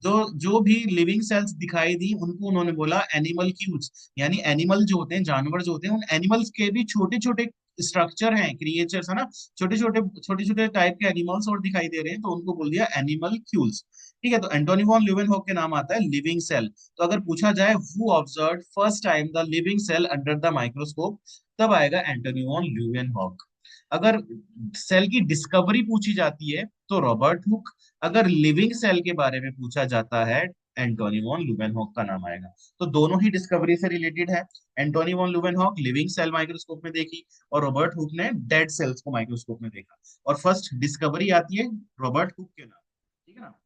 जो जो भी लिविंग सेल्स दिखाई दी, उनको उन्होंने बोला एनिमल क्यूज। यानी एनिमल जो होते हैं, जानवर जो होते हैं, उन एनिमल्स के भी छोटे छोटे स्ट्रक्चर हैं, क्रिएचर्स, है ना, छोटे छोटे टाइप के एनिमल्स और दिखाई दे रहे हैं, तो उनको बोल दिया एनिमल क्यूल्स। ठीक है। तो एंटोनी वॉन ल्यूवेनहॉक के नाम आता है लिविंग सेल। तो अगर पूछा जाए who observe first time the living cell under the microscope, तब आएगा एंटोनी वॉन ल्यूवेनहॉक। अगर सेल की डिस्कवरी पूछी जाती है तो रॉबर्ट हुक, अगर लिविंग सेल के बारे में पूछा जाता है, एंटोनी वॉन लुवेनहॉक का नाम आएगा। तो दोनों ही डिस्कवरी से रिलेटेड है। Antonie van Leeuwenhoek living cell microscope में देखी, और रॉबर्ट हुक ने डेड सेल्स को माइक्रोस्कोप में देखा। और फर्स्ट डिस्कवरी आती है रॉबर्ट हुक के नाम। ठीक है ना।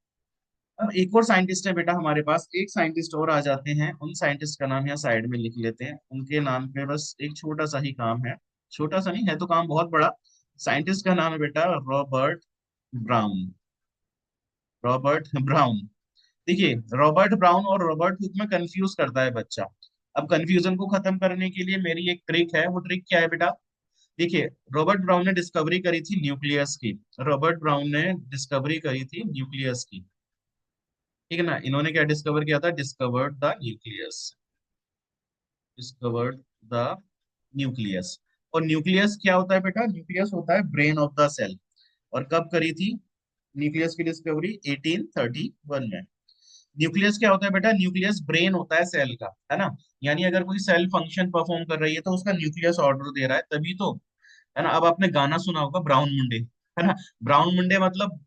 अब एक और साइंटिस्ट है बेटा हमारे पास, एक साइंटिस्ट और आ जाते हैं, उन साइंटिस्ट का नाम यहाँ साइड में लिख लेते हैं। उनके नाम पे बस एक छोटा सा ही काम है, छोटा सा नहीं है तो काम बहुत बड़ा। साइंटिस्ट का नाम है बेटा रॉबर्ट ब्राउन। Robert brown. देखिए, रॉबर्ट ब्राउन और रॉबर्ट हुक में कंफ्यूज करता है बच्चा। अब कंफ्यूजन को खत्म करने के लिए मेरी एक ट्रिक है, वो ट्रिक क्या है बेटा, देखिए, रॉबर्ट ब्राउन ने डिस्कवरी करी थी न्यूक्लियस की। रॉबर्ट ब्राउन ने डिस्कवरी करी थी न्यूक्लियस की। ठीक है ना। इन्होंने क्या डिस्कवर किया था, discovered the nucleus, discovered the nucleus. और न्यूक्लियस क्या होता है बेटा, न्यूक्लियस होता है ब्रेन ऑफ द सेल। और कब करी थी न्यूक्लियस की डिस्कवरी, 1831 में। न्यूक्लियस क्या होता है बेटा, न्यूक्लियस ब्रेन होता है सेल का, है ना। यानी अगर कोई सेल फंक्शन परफॉर्म कर रही है तो उसका न्यूक्लियस ऑर्डर दे रहा है, तभी तो है ना। अब आपने गाना सुना होगा ब्राउन मुंडे, है ना। ब्राउन मुंडे मतलब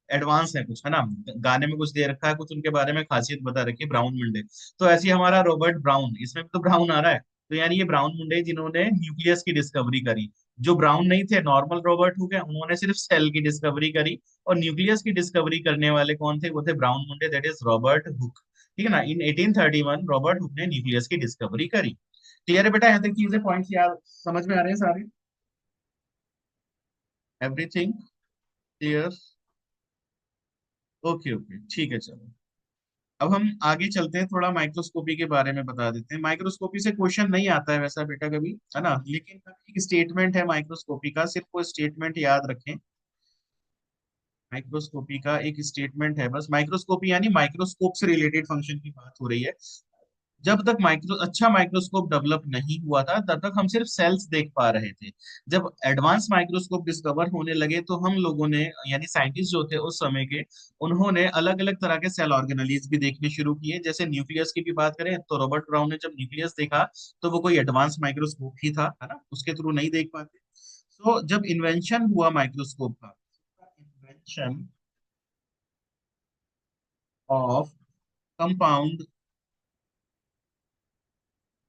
एडवांस है कुछ, है ना। गाने में कुछ दे रखा है, कुछ उनके बारे में खासियत बता रखी है, ब्राउन मुंडे। तो ऐसे ही हमारा रॉबर्ट ब्राउन, इसमें भी तो ब्राउन आ रहा है। तो यानी ये ब्राउन मुंडे जिन्होंने न्यूक्लियस की डिस्कवरी करी। जो ब्राउन नहीं थे, नॉर्मल रॉबर्ट हो गए, उन्होंने सिर्फ सेल की डिस्कवरी करी। और न्यूक्लियस की डिस्कवरी करने वाले कौन थे? वो थे brown Munde, that is Robert Hooke. ठीक है ना। इन 1831 रॉबर्ट हुक ने न्यूक्लियस की डिस्कवरी करी। क्लियर है बेटा? यहाँ तक चीजें, पॉइंट्स यार समझ में आ रहे हैं सारे? Everything clear? ओके ओके, ठीक है, चलो। अब हम आगे चलते हैं, थोड़ा माइक्रोस्कोपी के बारे में बता देते हैं। माइक्रोस्कोपी से क्वेश्चन नहीं आता है वैसा बेटा कभी, है ना, लेकिन एक स्टेटमेंट है माइक्रोस्कोपी का, सिर्फ वो स्टेटमेंट याद रखें। माइक्रोस्कोपी का एक स्टेटमेंट है बस। माइक्रोस्कोपी यानी माइक्रोस्कोप से रिलेटेड फंक्शन की बात हो रही है। जब तक अच्छा माइक्रोस्कोप डेवलप नहीं हुआ था, तब तक हम सिर्फ सेल्स देख पा रहे थे। जब एडवांस माइक्रोस्कोप डिस्कवर होने लगे, तो हम लोगों ने, यानी साइंटिस्ट जो थे उस समय के, उन्होंने अलग अलग तरह के सेल ऑर्गेनेलिज भी देखने शुरू किए। जैसे न्यूक्लियस की भी बात करें, तो रॉबर्ट ब्राउन ने जब न्यूक्लियस देखा, तो वो कोई एडवांस माइक्रोस्कोप ही था, है ना, उसके थ्रू नहीं देख पाते। तो जब इन्वेंशन हुआ माइक्रोस्कोप का, invention of compound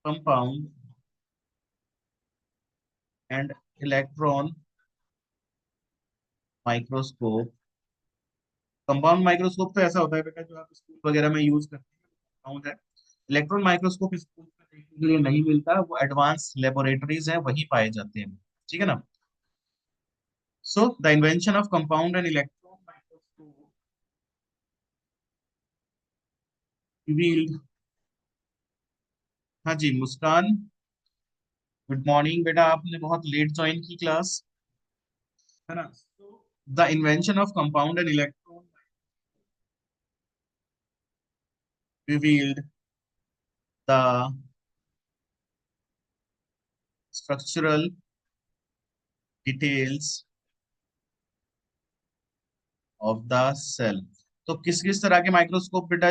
compound and electron microscope. Compound microscope तो ऐसा होता है बेटा जो आप स्कूल वगैरह में यूज करते हैं, कंपाउंड है। इलेक्ट्रॉन माइक्रोस्कोप स्कूल में देखने के लिए नहीं मिलता, वो एडवांस लेबोरेटरीज हैं, वहीं पाए जाते हैं। ठीक है ना। So the invention of compound and electron microscope revealed. हाँ जी मुस्कान, गुड मॉर्निंग बेटा, आपने बहुत लेट ज्वाइन की क्लास, है ना। The invention of compound and electron revealed the structural details of the cell. तो किस किस तरह के माइक्रोस्कोप बेटा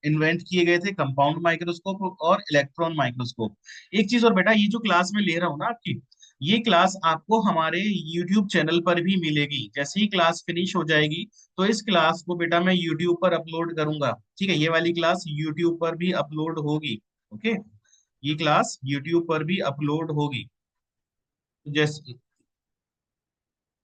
इन्वेंट किए गए थे? कंपाउंड माइक्रोस्कोप और इलेक्ट्रॉन माइक्रोस्कोप। एक चीज और बेटा, ये जो क्लास में ले रहा हूँ ना आपकी, ये क्लास आपको हमारे YouTube चैनल पर भी मिलेगी। जैसे ही क्लास फिनिश हो जाएगी, तो इस क्लास को बेटा मैं YouTube पर अपलोड करूंगा। ठीक है, ये वाली क्लास YouTube पर भी अपलोड होगी। ओके, ये क्लास YouTube पर भी अपलोड होगी। जैसे,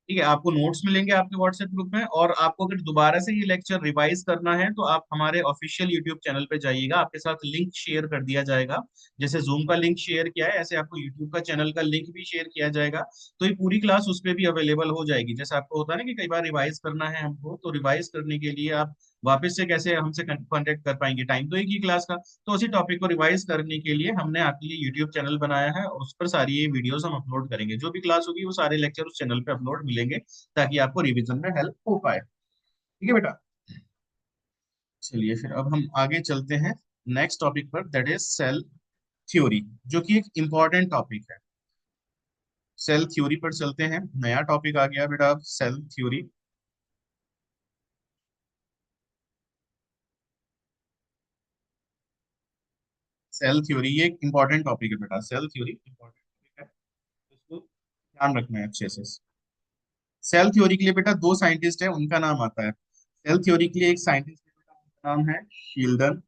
ठीक है, आपको नोट्स मिलेंगे आपके व्हाट्सएप ग्रुप में। और आपको अगर दोबारा से ये लेक्चर रिवाइज करना है, तो आप हमारे ऑफिशियल यूट्यूब चैनल पे जाइएगा, आपके साथ लिंक शेयर कर दिया जाएगा। जैसे जूम का लिंक शेयर किया है, ऐसे आपको यूट्यूब का चैनल का लिंक भी शेयर किया जाएगा। तो ये पूरी क्लास उस पर भी अवेलेबल हो जाएगी। जैसे आपको होता है ना कि कई बार रिवाइज करना है हमको, तो रिवाइज करने के लिए आप वापस से कैसे हमसे कांटेक्ट कर पाएंगे? टाइम तो एक ही क्लास का। तो उसी टॉपिक को रिवाइज करने के लिए हमने आपके लिए यूट्यूब चैनल बनाया है, और उस पर सारी ये वीडियोस हम अपलोड करेंगे। जो भी क्लास होगी वो सारे लेक्चर उस चैनल पे अपलोड मिलेंगे, ताकि आपको रिवीजन में हेल्प हो पाए। ठीक है बेटा। चलिए फिर अब हम आगे चलते हैं नेक्स्ट टॉपिक पर, दैट इज सेल थ्योरी, जो कि एक इम्पॉर्टेंट टॉपिक है। सेल थ्योरी पर चलते हैं, नया टॉपिक आ गया बेटा अब, सेल थ्योरी। सेल थ्योरी ये एक इम्पॉर्टेंट टॉपिक है बेटा, सेल थ्योरी इम्पॉर्टेंट टॉपिक है, इसको ध्यान रखना है अच्छे से। सेल थ्योरी के लिए बेटा दो साइंटिस्ट है, उनका नाम आता है। सेल थ्योरी के लिए एक साइंटिस्ट का नाम है शील्डन,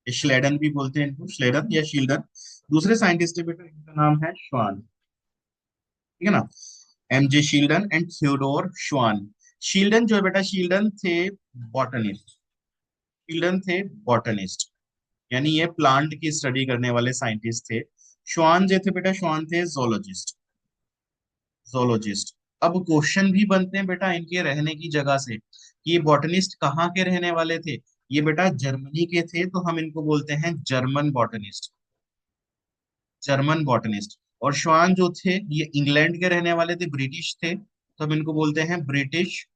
श्लेडन भी बोलते हैं इनको, श्लेडन या शील्डन। दूसरे साइंटिस्ट है बेटा, इनका नाम है श्वान। ठीक है ना। एमजे शील्डन एंड थियोडोर श्वान। शील्डन जो है बेटा, शील्डन थे बॉटनिस्ट। शील्डन थे बॉटनिस्ट, यानी ये प्लांट की स्टडी करने वाले साइंटिस्ट थे। श्वान जो थे बेटा, श्वान थे जोलॉजिस्ट। जोलॉजिस्ट। अब क्वेश्चन भी बनते हैं बेटा इनके रहने की जगह से, कि ये बॉटनिस्ट कहाँ के रहने वाले थे? ये बेटा जर्मनी के थे, तो हम इनको बोलते हैं जर्मन बॉटनिस्ट। German botanist. और श्वान जो थे, ये इंग्लैंड के रहने वाले थे, ब्रिटिश थे, तो हम इनको बोलते हैं ब्रिटिश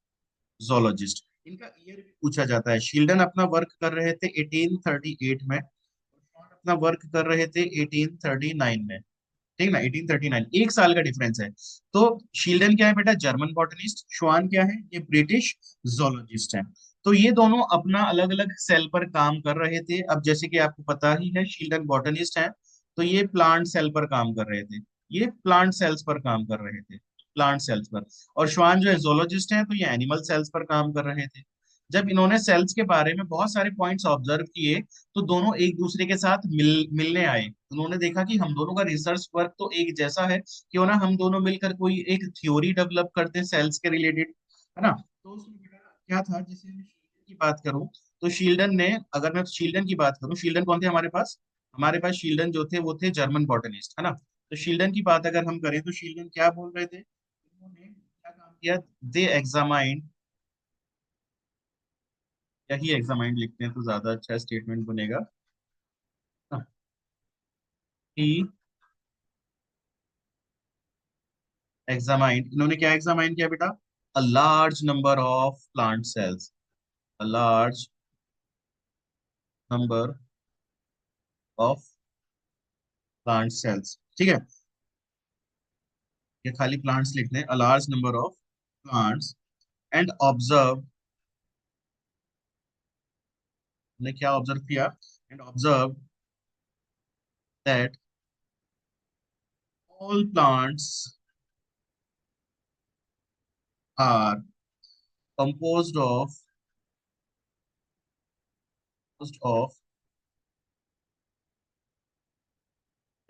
जोलॉजिस्ट। इनका ईयर भी पूछा जाता है। शील्डन अपना वर्क कर रहे थे 1838 में, और श्वान अपना वर्क कर रहे थे 1839 में। ठीक ना, 1839, एक साल का डिफरेंस है। तो शील्डन क्या है बेटा? German botanist. श्वान क्या है? ये ब्रिटिश जोलॉजिस्ट है। तो ये दोनों अपना अलग अलग सेल पर काम कर रहे थे। अब जैसे कि आपको पता ही है, शील्डन बॉटनिस्ट है, तो ये प्लांट सेल पर काम कर रहे थे। ये प्लांट सेल्स पर काम कर रहे थे, प्लांट सेल्स पर। और श्वान जो है जोलॉजिस्ट हैं, तो ये एनिमल सेल्स पर काम कर रहे थे। जब इन्होंने सेल्स के बारे में बहुत सारे पॉइंट्स ऑब्जर्व किए, तो दोनों एक दूसरे के साथ मिलने आए। उन्होंने देखा कि हम दोनों का रिसर्च वर्क तो एक जैसा है, क्यों ना हम दोनों मिलकर कोई एक थ्योरी डेवलप करते हैं सेल्स के रिलेटेड, है ना। तो उसमें क्या था, जैसे मैं शील्डन की बात करूं, तो शील्डन ने, अगर मैं शील्डन की बात करूं, शील्डन कौन थे हमारे पास? हमारे पास शील्डन जो थे वो थे जर्मन बॉटनिस्ट, है ना। तो शील्डन की बात अगर हम करें, तो शील्डन क्या बोल रहे थे, उन्होंने क्या काम किया, दे एग्जामाइंड, यही एग्जामाइंड लिखते हैं तो ज्यादा अच्छा स्टेटमेंट बनेगा। ही एग्जामाइंड, इन्होंने क्या एग्जामाइन किया बेटा? A large number of plant cells, a large number of plant cells, ठीक है। ये खाली प्लांट्स लिखते हैं, a large number of plants, and observe, ने क्या ऑब्जर्व किया, and observe that all plants are composed of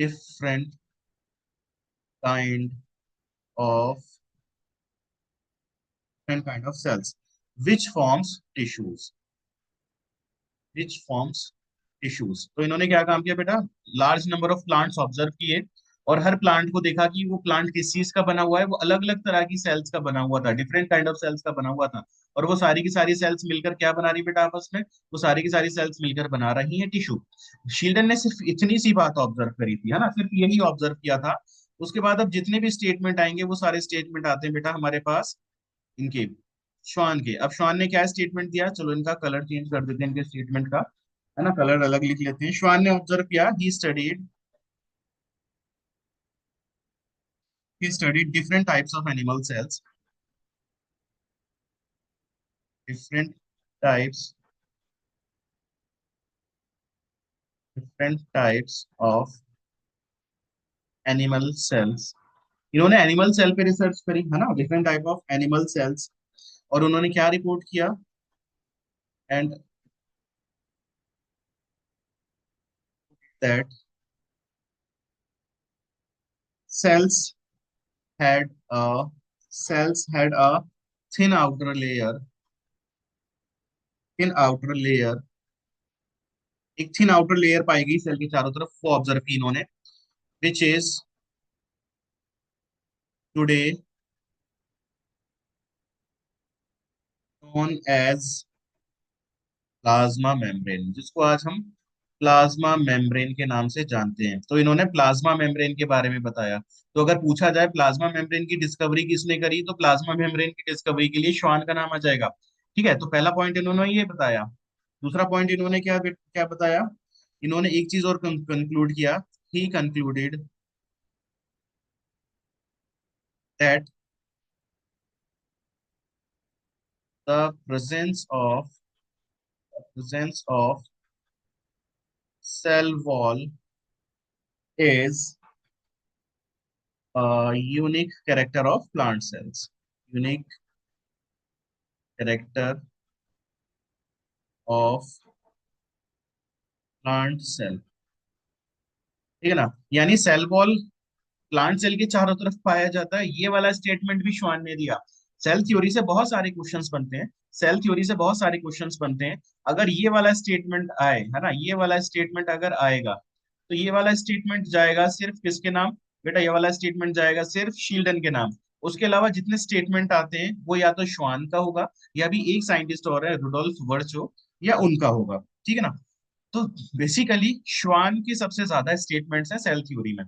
different kind of different kind of cells which forms tissues, which forms tissues. तो इन्होंने क्या काम किया बेटा, large number of plants observe किए, और हर प्लांट को देखा कि वो प्लांट किस चीज का बना हुआ है, वो अलग अलग तरह की सेल्स का बना हुआ था, डिफरेंट काइंड ऑफ सेल्स का बना हुआ था। और वो सारी की सारी सेल्स मिलकर क्या बना रही बेटा आपस में, वो सारी की सारी सेल्स मिलकर बना रही है टिश्यू। शील्डन ने सिर्फ इतनी सी बात ऑब्जर्व करी थी, है ना, सिर्फ यही ऑब्जर्व किया था। उसके बाद अब जितने भी स्टेटमेंट आएंगे वो सारे स्टेटमेंट आते हैं बेटा हमारे पास इनके, श्वान के। अब श्वान ने क्या स्टेटमेंट दिया, चलो इनका कलर चेंज कर देते हैं इनके स्टेटमेंट का, है ना, कलर अलग लिख लेते हैं। श्वान ने ऑब्जर्व किया, he studied different types of animal cells, different types different types of animal cells. इन्होंने एनिमल सेल पे रिसर्च करी, है ना, different type of animal cells. और उन्होंने क्या रिपोर्ट किया, and that cells had a cells had a thin outer layer, thin outer layer, एक थिन आउटर लेयर पाई गई सेल के चारों तरफ, वो ऑब्जर्व की इन्होंने, which is today known as plasma membrane, जिसको आज हम प्लाज्मा मेम्ब्रेन के नाम से जानते हैं। तो इन्होंने प्लाज्मा मेम्ब्रेन के बारे में बताया। तो अगर पूछा जाए प्लाज्मा मेम्ब्रेन की डिस्कवरी किसने करी, तो प्लाज्मा मेम्ब्रेन की डिस्कवरी के लिए श्वान का नाम आ जाएगा। ठीक है, तो पहला पॉइंट इन्होंने ये बताया। दूसरा पॉइंट इन्होंने क्या क्या बताया, इन्होंने एक चीज और कंक्लूड किया, he concluded that the presence of cell wall is a unique character of plant cells, unique character of plant cell, ठीक है ना। यानी सेल वॉल प्लांट सेल के चारों तरफ पाया जाता है, ये वाला स्टेटमेंट भी श्वान ने दिया। सेल थ्योरी से बहुत सारे क्वेश्चंस बनते हैं, सेल थ्योरी से बहुत सारे क्वेश्चंस बनते हैं। अगर ये वाला स्टेटमेंट आए, है ना, ये वाला स्टेटमेंट अगर आएगा, तो ये वाला स्टेटमेंट जाएगा सिर्फ किसके नाम, बेटा ये वाला स्टेटमेंट जाएगा सिर्फ शील्डन के नाम। उसके अलावा जितने स्टेटमेंट आते हैं वो या तो श्वान का होगा, या भी एक साइंटिस्ट और है रुडोल्फ वर्चो, या उनका होगा, ठीक है ना। तो बेसिकली श्वान की सबसे ज्यादा स्टेटमेंट्स हैं सेल थ्योरी में।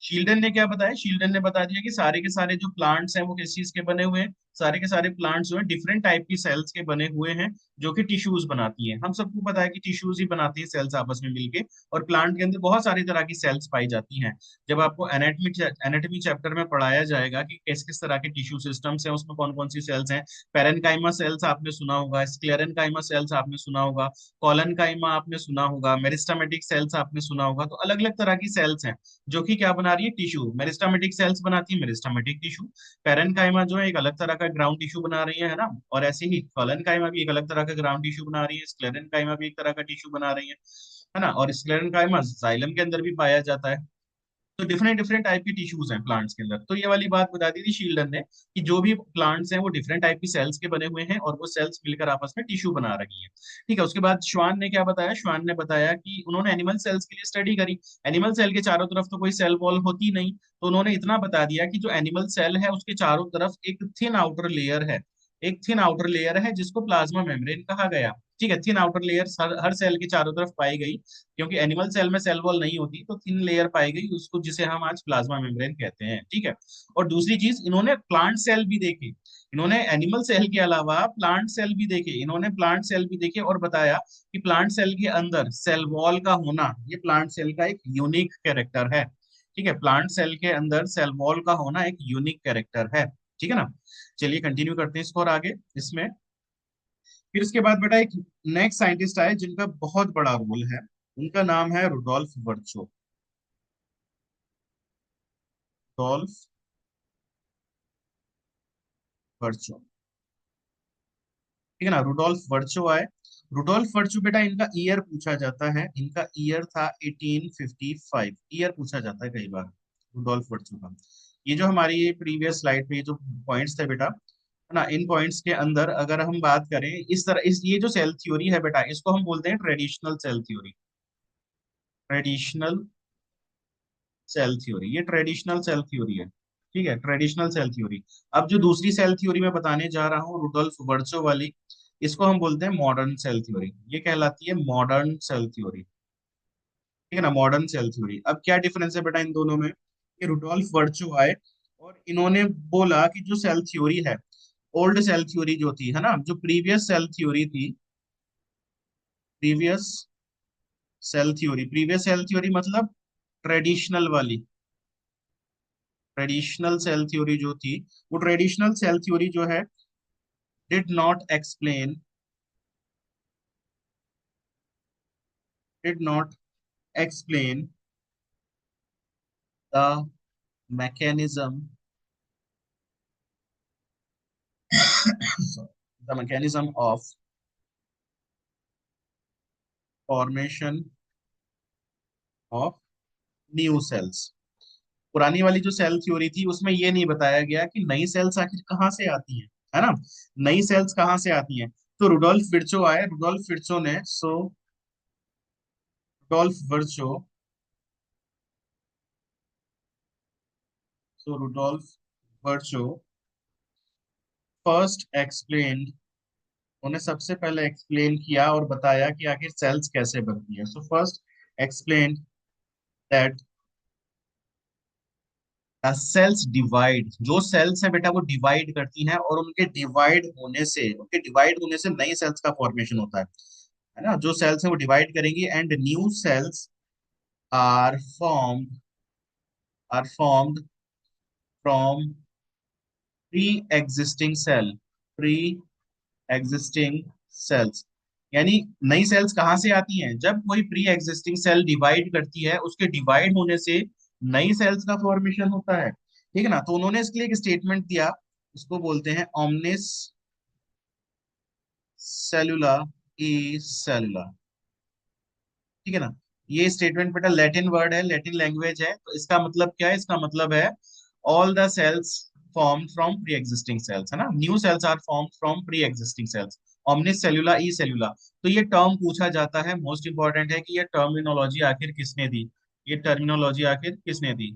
शील्डन ने क्या बताया, शील्डन ने बता दिया कि सारे के सारे जो प्लांट्स हैं वो किस चीज के बने हुए हैं, सारे के सारे प्लांट्स जो हैं डिफरेंट टाइप की सेल्स के बने हुए हैं, जो कि टिश्यूज बनाती हैं। हम सबको पता है कि टिश्यूज ही बनाती है सेल्स आपस में मिलके, और प्लांट के अंदर बहुत सारी तरह की सेल्स पाई जाती हैं। जब आपको एनाटॉमी चैप्टर में पढ़ाया जाएगा कि किस किस तरह के टिश्यू सिस्टम्स हैं, उसमें कौन कौन सी सेल्स हैं, पेरेनकाइमा सेल्स आपने सुना होगा, स्क्लेरेनकाइमा सेल्स आपने सुना होगा, कॉलनकाइमा आपने सुना होगा, मेरिस्टेमेटिक सेल्स आपने सुना होगा। तो अलग अलग तरह की सेल्स हैं जो कि क्या बना रही है? टिश्यू। मेरिस्टेमेटिक सेल्स बनाती है मेरिस्टेमेटिक टिश्यू। पैरेन्काइमा जो है एक अलग तरह का ग्राउंड टिश्यू बना रही है ना, और ऐसे ही कोलेनकाइमा भी एक अलग तरह का ग्राउंड टिश्यू बना रही है, स्क्लेरेनकाइमा भी एक तरह का टिश्यू बना रही है ना, और स्क्लेरेनकाइमा जाइलम के अंदर भी पाया जाता है। तो डिफरेंट डिफरेंट टाइप की टिश्यूज हैं प्लांट्स के अंदर। तो ये वाली बात बता दी थी शील्डन ने कि जो भी प्लांट्स हैं वो डिफरेंट टाइप की सेल्स के बने हुए हैं, और वो सेल्स मिलकर आपस में टिश्यू बना रही हैं। ठीक है, उसके बाद श्वान ने क्या बताया? श्वान ने बताया कि उन्होंने एनिमल सेल्स के लिए स्टडी करी। एनिमल सेल के चारों तरफ तो कोई सेल वॉल होती नहीं, तो उन्होंने इतना बता दिया कि जो एनिमल सेल है उसके चारों तरफ एक थिन आउटर लेयर है। एक थिन आउटर लेयर है जिसको प्लाज्मा मेम्ब्रेन कहा गया। ठीक है, थिन आउटर लेयर हर सेल के चारों तरफ पाई गई, क्योंकि एनिमल सेल में सेल वॉल नहीं होती, तो थिन लेयर पाई गई उसको, जिसे हम आज प्लाज्मा मेम्ब्रेन कहते हैं। ठीक है, और दूसरी चीज इन्होंने प्लांट सेल भी देखे। इन्होंने एनिमल सेल के अलावा प्लांट सेल भी देखे, इन्होंने प्लांट सेल भी देखे और बताया कि प्लांट सेल के अंदर सेल वॉल का होना ये प्लांट सेल का एक यूनिक कैरेक्टर है। ठीक है, प्लांट सेल के अंदर सेल वॉल का होना एक यूनिक कैरेक्टर है। ठीक है ना। चलिए कंटिन्यू करते हैं इसको और आगे इसमें। फिर इसके बाद बेटा एक नेक्स्ट साइंटिस्ट आए जिनका बहुत बड़ा रोल है। उनका नाम है रुडोल्फ वर्चो। रुडोल्फ वर्चो। ठीक है ना, रुडोल्फ वर्चो आए। रुडोल्फ वर्चो बेटा, इनका ईयर पूछा जाता है। इनका ईयर था 1855। ईयर पूछा जाता है कई बार रुडोल्फ वर्चो का। ये जो हमारी प्रीवियस स्लाइड पे ये जो पॉइंट्स थे बेटा, है ना, इन पॉइंट्स के अंदर अगर हम बात करें इस तरह, इस ये जो सेल थ्योरी है बेटा, इसको हम बोलते हैं traditional cell theory. Traditional cell theory, ये ट्रेडिशनल सेल थ्योरी है। ठीक है, ट्रेडिशनल सेल थ्योरी। अब जो दूसरी सेल थ्योरी मैं बताने जा रहा हूँ रुडोल्फ वर्चो वाली, इसको हम बोलते हैं मॉडर्न सेल थ्योरी। ये कहलाती है मॉडर्न सेल थ्योरी। ठीक है ना, मॉडर्न सेल थ्योरी। अब क्या डिफरेंस है बेटा इन दोनों में? कि रुडोल्फ वर्चो आए और इन्होंने बोला कि जो सेल थ्योरी है, ओल्ड सेल थ्योरी जो थी, है ना, जो प्रीवियस सेल थ्योरी थी, previous cell theory, previous cell theory मतलब ट्रेडिशनल वाली, ट्रेडिशनल सेल थ्योरी जो थी, वो ट्रेडिशनल सेल थ्योरी जो है did not explain, did not explain the mechanism, the mechanism of formation of new cells. पुरानी वाली जो सेल थ्योरी थी उसमें ये नहीं बताया गया कि नई सेल्स आखिर कहाँ से आती हैं, है ना, नई सेल्स कहाँ से आती हैं। तो रुडोल्फ विर्चो आए, रुडोल्फ विर्चो ने रुडोल्फ वर्चो, रुडोल्फ वर्चो फर्स्ट एक्सप्लेन्ड, उन्हें सबसे पहले एक्सप्लेन किया और बताया कि आखिर सेल्स कैसे बनती है। So first explain that cells divide, जो सेल्स है बेटा वो डिवाइड करती हैं, और उनके डिवाइड होने से नई सेल्स का फॉर्मेशन होता है ना, जो सेल्स है वो डिवाइड करेंगी and new cells are formed, are formed from pre existing cell, pre existing cells. यानी नई सेल्स कहाँ से आती हैं? जब कोई प्री एग्जिस्टिंग सेल डिवाइड करती है, उसके डिवाइड होने से नई सेल्स का फॉर्मेशन होता है। ठीक है ना, तो उन्होंने इसके लिए एक स्टेटमेंट दिया, उसको बोलते हैं ओमनिस सेलुला ई सेलुला। ठीक है ना, ये स्टेटमेंट बेटा लैटिन वर्ड है, लैटिन लैंग्वेज है, तो इसका मतलब क्या है? इसका मतलब है all the cells form from pre existing cells, है ना, new cells are form from pre existing cells. ऑमनिस सेलुला ई सेलुला। तो ये टर्म पूछा जाता है, मोस्ट इंपॉर्टेंट है कि ये टर्मिनोलॉजी आखिर किसने दी, ये टर्मिनोलॉजी आखिर किसने दी।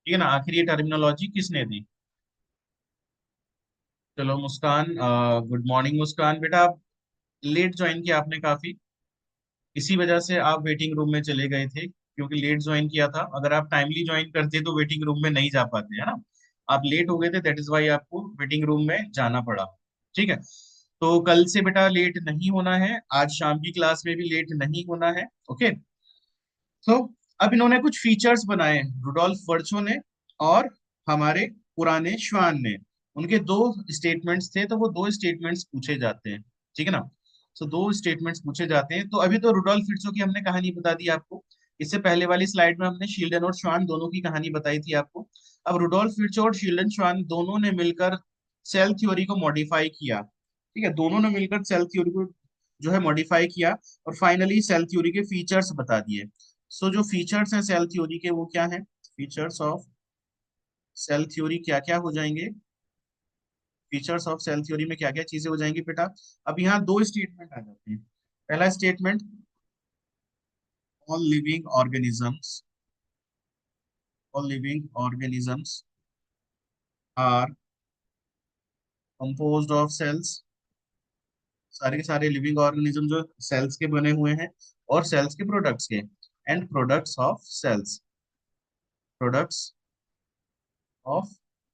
ठीक है ना, आखिर ये टर्मिनोलॉजी किसने दी? चलो मुस्कान, गुड मॉर्निंग मुस्कान बेटा, आप लेट ज्वाइन किया आपने काफी, इसी वजह से आप वेटिंग रूम में चले गए थे, क्योंकि लेट ज्वाइन किया था। अगर आप टाइमली ज्वाइन करते तो वेटिंग रूम में नहीं जा पाते, है ना। आप लेट हो गए थे, दैट इज वाई आपको वेटिंग रूम में जाना पड़ा। ठीक है, तो कल से बेटा लेट नहीं होना है, आज शाम की क्लास में भी लेट नहीं होना है। ओके, तो अब इन्होंने कुछ फीचर्स बनाए, रुडोल्फ वर्चो ने और हमारे पुराने श्वान ने। उनके दो स्टेटमेंट्स थे, तो वो दो स्टेटमेंट्स पूछे जाते हैं। ठीक है ना, तो दो स्टेटमेंट्स पूछे जाते हैं। तो अभी तो रुडोल्फ वर्चो की हमने कहानी बता दी आपको, इससे पहले वाली स्लाइड में हमने शील्डन और श्वान दोनों की कहानी बताई थी आपको। अब रुडोल्फ विर्चो और शील्डन श्वान दोनों ने मिलकर सेल थ्योरी को मॉडिफाई किया। ठीक है, दोनों ने मिलकर सेल थ्योरी को जो है मॉडिफाई किया और फाइनली सेल थ्योरी के फीचर्स बता दिए। सो जो फीचर्स हैं सेल थ्योरी के वो क्या है, फीचर्स ऑफ सेल थ्योरी क्या क्या हो जाएंगे, फीचर्स ऑफ सेल थ्योरी में क्या क्या चीजें हो जाएंगी बेटा। अब यहाँ दो स्टेटमेंट आ जाते हैं। पहला statement, all living organisms, all living organisms are composed of cells, सारे के सारे लिविंग ऑर्गेनिज्म जो सेल्स के बने हुए हैं और सेल्स के प्रोडक्ट्स के, and products of cells, products of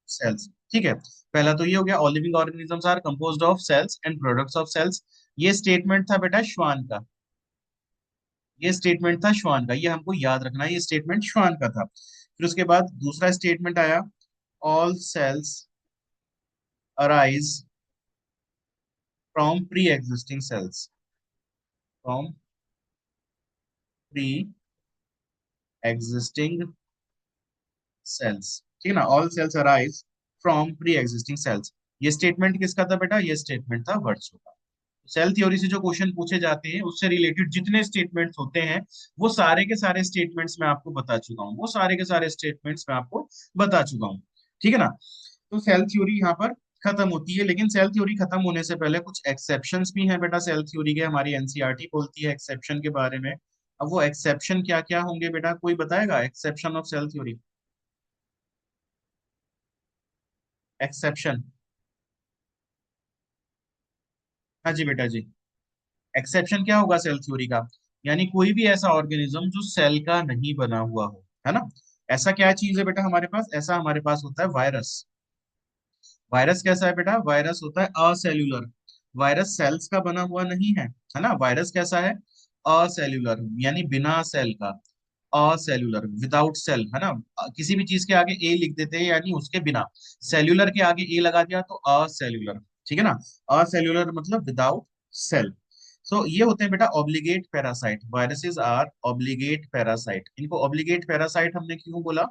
cells. ठीक है, पहला तो ये हो गया, all living organisms are composed of cells and products of cells. ये स्टेटमेंट था बेटा श्वान का, ये स्टेटमेंट था श्वान का, ये हमको याद रखना है, ये स्टेटमेंट श्वान का था। फिर उसके बाद दूसरा स्टेटमेंट आया, all cells arise from pre existing cells, from pre existing cells. ठीक है ना, all cells arise from pre existing cells. ये स्टेटमेंट किसका था बेटा, ये स्टेटमेंट था वर्ड्सवर्थ का। सेल थ्योरी से जो क्वेश्चन पूछे जाते हैं उससे रिलेटेड जितने स्टेटमेंट्स होते हैं वो सारे के सारे स्टेटमेंट्स मैं आपको बता चुका हूँ, वो सारे के सारे स्टेटमेंट्स मैं आपको बता चुका हूँ। ठीक है ना, तो सेल थ्योरी यहाँ पर खत्म होती है, लेकिन सेल थ्योरी खत्म होने से पहले कुछ एक्सेप्शंस भी हैं बेटा सेल थ्योरी के, हमारी एनसीईआरटी बोलती है एक्सेप्शन के बारे में। अब वो एक्सेप्शन क्या क्या होंगे बेटा, कोई बताएगा exception of cell theory, exception. हाँ जी बेटा जी, एक्सेप्शन क्या होगा सेल थ्योरी का, यानी कोई भी ऐसा ऑर्गेनिज्म जो सेल का नहीं बना हुआ हो, है ना। ऐसा क्या चीज है बेटा हमारे पास, ऐसा हमारे पास होता है वायरस। वायरस कैसा है बेटा, वायरस होता है असेल्यूलर, वायरस सेल्स का बना हुआ नहीं है ना। वायरस कैसा है, असेल्यूलर, यानी बिना सेल का, असेल्यूलर, विदाउट सेल, है ना। किसी भी चीज के आगे ए लिख देते हैं यानी उसके बिना, सेल्यूलर के आगे ए लगा दिया तो असेल्यूलर। ठीक है ना, असेल्यूलर मतलब विदाउट सेल। सो ये होते हैं बेटा obligate parasite, viruses are obligate parasite. इनको ऑब्लिगेट पैरासाइट हमने क्यों बोला,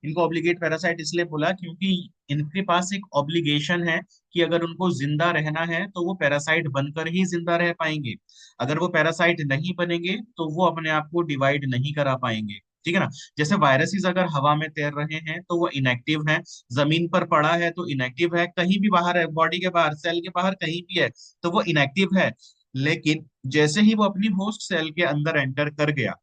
इनको ऑब्लिगेट पैरासाइट इसलिए बोला क्योंकि इनके पास एक ऑब्लिगेशन है कि अगर उनको जिंदा रहना है तो वो पैरासाइट बनकर ही जिंदा रह पाएंगे। अगर वो पैरासाइट नहीं बनेंगे तो वो अपने आप को डिवाइड नहीं करा पाएंगे। ठीक है ना, जैसे वायरसेस अगर हवा में तैर रहे हैं तो वो इनएक्टिव है, जमीन पर पड़ा है तो इनएक्टिव है, कहीं भी बाहर है, बॉडी के बाहर, सेल के बाहर कहीं भी है तो वो इनएक्टिव है। लेकिन जैसे ही वो अपनी होस्ट सेल के अंदर एंटर कर गया,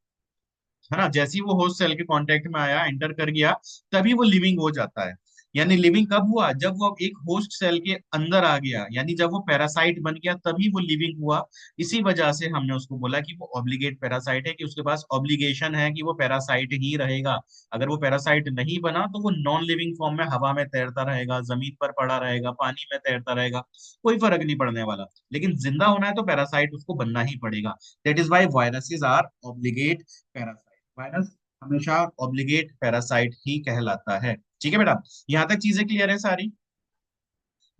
है ना, जैसे ही वो होस्ट सेल के कांटेक्ट में आया, एंटर कर गया, तभी वो लिविंग हो जाता है। यानी लिविंग कब हुआ, जब वो एक होस्ट सेल के अंदर आ गया, यानी जब वो पैरासाइट बन गया तभी वो लिविंग हुआ। इसी वजह से हमने उसको बोला कि वो ऑब्लिगेट पैरासाइट है, कि उसके पास ऑब्लिगेशन है कि वो पैरासाइट ही रहेगा। अगर वो पैरासाइट नहीं बना तो वो नॉन लिविंग फॉर्म में हवा में तैरता रहेगा, जमीन पर पड़ा रहेगा, पानी में तैरता रहेगा, कोई फर्क नहीं पड़ने वाला। लेकिन जिंदा होना है तो पैरासाइट उसको बनना ही पड़ेगा। That is why viruses are obligate parasite, virus हमेशा ऑब्लिगेट पैरासाइट ही कहलाता है। ठीक है बेटा, यहाँ तक चीजें क्लियर है सारी।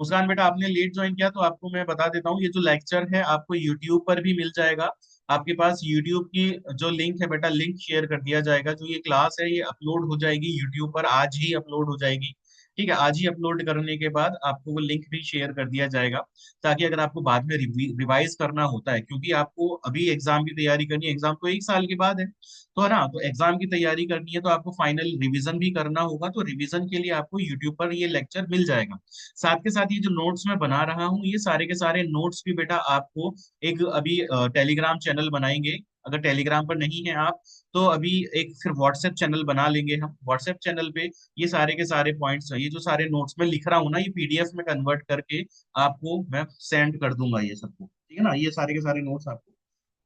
मुस्कान बेटा आपने लेट ज्वाइन किया तो आपको मैं बता देता हूँ, ये जो लेक्चर है आपको यूट्यूब पर भी मिल जाएगा। आपके पास यूट्यूब की जो लिंक है बेटा, लिंक शेयर कर दिया जाएगा। जो ये क्लास है ये अपलोड हो जाएगी यूट्यूब पर, आज ही अपलोड हो जाएगी। ठीक है, आज ही अपलोड करने के बाद आपको वो लिंक भी शेयर कर दिया जाएगा, ताकि अगर आपको बाद में रिवाइज करना होता है, क्योंकि आपको अभी एग्जाम की तैयारी करनी है, एग्जाम तो 1 साल के बाद है, तो है ना, तो एग्जाम की तैयारी करनी है तो आपको फाइनल रिवीजन भी करना होगा, तो रिवीजन के लिए आपको यूट्यूब पर ये लेक्चर मिल जाएगा। साथ के साथ ये जो नोट्स मैं बना रहा हूँ ये सारे के सारे नोट्स भी बेटा आपको एक अभी टेलीग्राम चैनल बनाएंगे। अगर टेलीग्राम पर नहीं है आप तो अभी एक फिर व्हाट्सएप चैनल बना लेंगे हम, व्हाट्सएप चैनल पे ये सारे के सारे पॉइंट्स, ये जो सारे नोट्स में लिख रहा हूँ ना, ये पीडीएफ में कन्वर्ट करके आपको मैं सेंड कर दूंगा ये सबको। ठीक है ना, ये सारे के सारे नोट्स आपको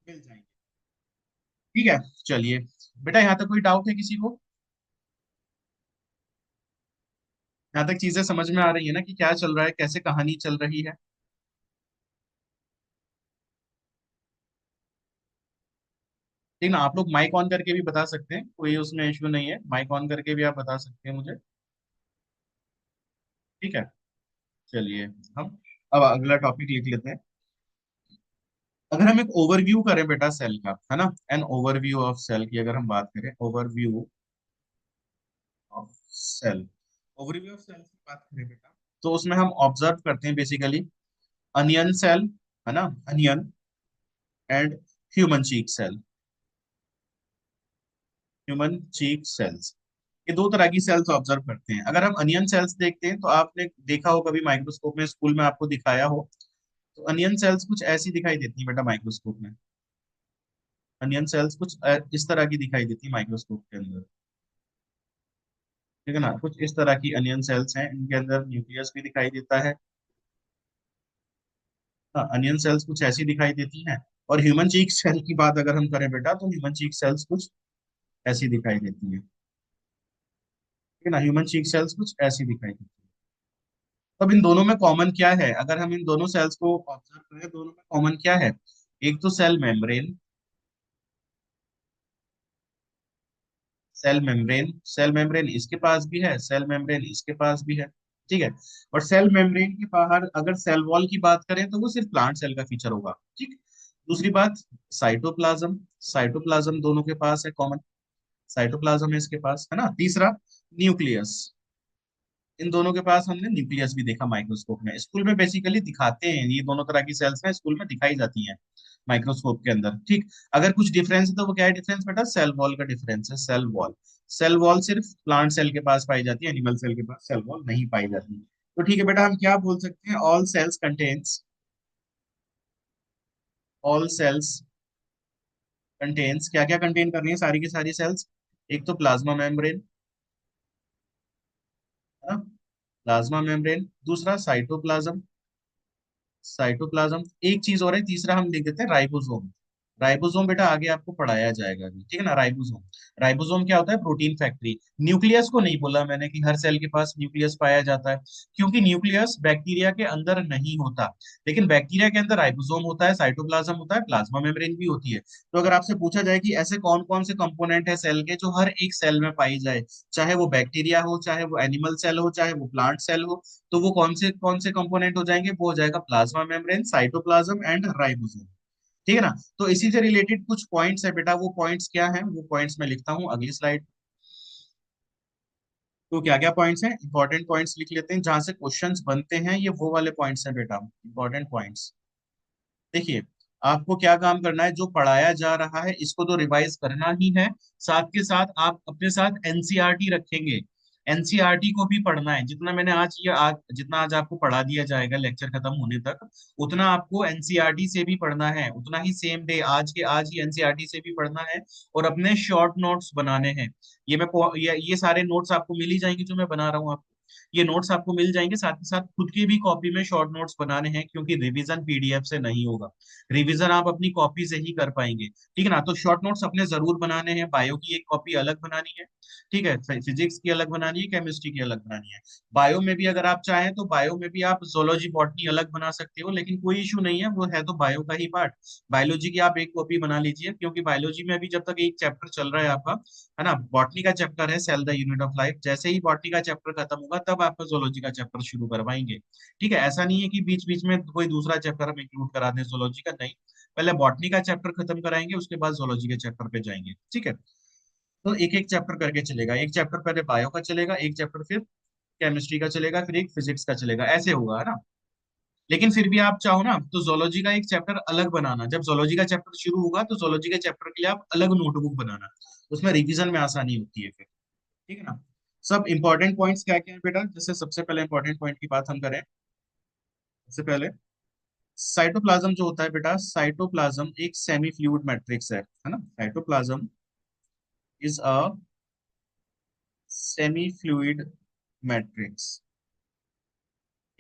मिल जाएंगे। ठीक है, चलिए बेटा, यहाँ तक कोई डाउट है किसी को, यहाँ तक चीजें समझ में आ रही है ना कि क्या चल रहा है, कैसे कहानी चल रही है। ठीक ना, आप लोग माइक ऑन करके भी बता सकते हैं, कोई उसमें इश्यू नहीं है, माइक ऑन करके भी आप बता सकते हैं मुझे। ठीक है, चलिए हम अब अगला टॉपिक लिख लेते हैं। अगर हम एक ओवरव्यू करें बेटा सेल का, है ना, एन ओवरव्यू ऑफ सेल की अगर हम बात करें, overview of cell, overview of cell की बात करें बेटा, तो उसमें हम ऑब्जर्व करते हैं बेसिकली अनियन सेल, है ना, onion and human cheek cell, human cheek cells, ये दो तरह की सेल्स ऑब्जर्व करते हैं। अगर हम अनियन सेल्स देखते हैं तो आपने देखा हो कभी माइक्रोस्कोप में, स्कूल में आपको दिखाया हो, तो अनियन सेल्स कुछ ऐसी दिखाई देती है बेटा माइक्रोस्कोप में। अनियन सेल्स कुछ इस तरह की दिखाई देती है माइक्रोस्कोप के अंदर, ठीक है ना, कुछ इस तरह की अनियन सेल्स हैं, इनके अंदर न्यूक्लियस भी दिखाई देता है। हाँ, अनियन सेल्स कुछ ऐसी दिखाई देती हैं। और ह्यूमन चीक सेल की बात अगर हम करें बेटा, तो ह्यूमन चीक सेल्स कुछ ऐसी दिखाई देती है, ठीक है ना, ह्यूमन चीक सेल्स कुछ ऐसी दिखाई देती है। अब इन दोनों में कॉमन क्या है, अगर हम इन दोनों सेल्स को ऑब्जर्व करें, दोनों में कॉमन क्या है? एक तो cell membrane, cell membrane, cell membrane इसके पास भी है, सेल मेम्ब्रेन इसके पास भी है, ठीक है। और सेल मेम्ब्रेन के बाहर अगर सेल वॉल की बात करें तो वो सिर्फ प्लांट सेल का फीचर होगा, ठीक। दूसरी बात, साइटोप्लाज्म, साइटोप्लाज्म दोनों के पास है कॉमन, साइटोप्लाज्म है इसके पास, है ना। तीसरा, न्यूक्लियस, इन दोनों के पास हमने न्यूक्लियस भी देखा माइक्रोस्कोप में, स्कूल में बेसिकली दिखाते हैं, ये दोनों तरह की सेल्स ना स्कूल में दिखाई जाती हैं माइक्रोस्कोप के अंदर, ठीक। अगर कुछ डिफरेंस है तो वो क्या है डिफरेंस बेटा? सेल वॉल का डिफरेंस है, सेल वॉल, सेल वॉल सिर्फ प्लांट सेल के पास पाई जाती है, एनिमल सेल के पास सेल वॉल नहीं पाई जाती। तो ठीक है बेटा, हम क्या बोल सकते हैं? All cells contains, all cells contains, क्या क्या कंटेन कर रही है सारी की सारी सेल्स? एक तो प्लाज्मा मेम्ब्रेन, है ना, प्लाज्मा मेम्ब्रेन, दूसरा साइटोप्लाज्म, साइटोप्लाज्म, एक चीज और है तीसरा, हम लिख देते हैं राइबोसोम। राइबोसोम बेटा आगे आपको पढ़ाया जाएगा अभी, ठीक है ना। राइबोसोम, राइबोसोम क्या होता है? Protein factory. न्यूक्लियस को नहीं बोला मैंने कि हर सेल के पास न्यूक्लियस पाया जाता है, क्योंकि न्यूक्लियस बैक्टीरिया के अंदर नहीं होता, लेकिन बैक्टीरिया के अंदर राइबोसोम होता है, साइटोप्लाज्म होता है, प्लाज्मा मेम्ब्रेन भी होती है। तो अगर आपसे पूछा जाए कि ऐसे कौन कौन से कंपोनेंट है सेल के जो हर एक सेल में पाई जाए, चाहे वो बैक्टीरिया हो, चाहे वो एनिमल सेल हो, चाहे वो प्लांट सेल हो, तो वो कौन से कंपोनेंट हो जाएंगे? वो हो जाएगा plasma membrane, cytoplasm and ribosome, ठीक है ना। तो इसी से रिलेटेड कुछ पॉइंट्स है बेटा, वो पॉइंट्स क्या हैं? वो पॉइंट्स मैं लिखता हूँ अगली स्लाइड। तो क्या क्या पॉइंट्स हैं? इंपॉर्टेंट पॉइंट्स लिख लेते हैं, जहां से क्वेश्चंस बनते हैं, ये वो वाले पॉइंट्स हैं बेटा, इंपॉर्टेंट पॉइंट्स। देखिए, आपको क्या काम करना है, जो पढ़ाया जा रहा है इसको तो रिवाइज करना ही है, साथ के साथ आप अपने साथ एनसीईआरटी रखेंगे, एनसीईआरटी को भी पढ़ना है। जितना मैंने आज जितना आज आपको पढ़ा दिया जाएगा लेक्चर खत्म होने तक, उतना आपको एनसीईआरटी से भी पढ़ना है, उतना ही सेम डे आज के आज ही एनसीईआरटी से भी पढ़ना है, और अपने शॉर्ट नोट्स बनाने हैं। ये सारे नोट्स आपको मिल ही जाएंगे जो मैं बना रहा हूँ, ये नोट्स आपको मिल जाएंगे, साथ ही साथ खुद की भी कॉपी में शॉर्ट नोट्स बनाने हैं, क्योंकि रिवीजन पीडीएफ से नहीं होगा, रिवीजन आप अपनी कॉपी से ही कर पाएंगे, ठीक है ना। तो शॉर्ट नोट्स अपने जरूर बनाने हैं, बायो की एक कॉपी अलग बनानी है, ठीक है, फिजिक्स की अलग बनानी है, केमिस्ट्री की अलग बनानी है। बायो में भी अगर आप चाहें तो बायो में भी आप जोलॉजी बॉटनी अलग बना सकते हो, लेकिन कोई इशू नहीं है, वो है तो बायो का ही पार्ट। बायोलॉजी की आप एक कॉपी बना लीजिए, क्योंकि बायोलॉजी में अभी जब तक एक चैप्टर चल रहा है आपका, है ना, बॉटनी का चैप्टर है cell the unit of life, जैसे ही बॉटनी का चैप्टर खत्म होगा तब आपका जोलॉजी का चैप्टर शुरू करवाएंगे, ठीक है। ऐसा नहीं है कि बीच बीच में कोई दूसरा चैप्टर हम इंक्लूड करा दें जोलॉजी का, नहीं, पहले बॉटनी का चैप्टर खत्म कराएंगे, उसके बाद जोलॉजी के चैप्टर पे जाएंगे, ठीक है। तो एक एक चैप्टर करके चलेगा, एक चैप्टर पहले बायो का चलेगा, एक चैप्टर फिर केमिस्ट्री का चलेगा, फिर एक फिजिक्स का चलेगा, ऐसे होगा, है ना। लेकिन फिर भी आप चाहो ना तो जोलॉजी का एक चैप्टर अलग बनाना, जब जोलॉजी का चैप्टर शुरू होगा तो जोलॉजी के चैप्टर के लिए आप अलग नोटबुक बनाना, उसमें रिवीजन में आसानी होती है फिर, ठीक है ना। सब इंपॉर्टेंट पॉइंट्स क्या क्या है बेटा? जैसे सबसे पहले इंपॉर्टेंट पॉइंट की बात हम करें, सबसे पहले साइटोप्लाज्म जो होता है बेटा, साइटोप्लाज्म एक सेमी फ्लूइड मैट्रिक्स है ना, cytoplasm is a semi fluid matrix,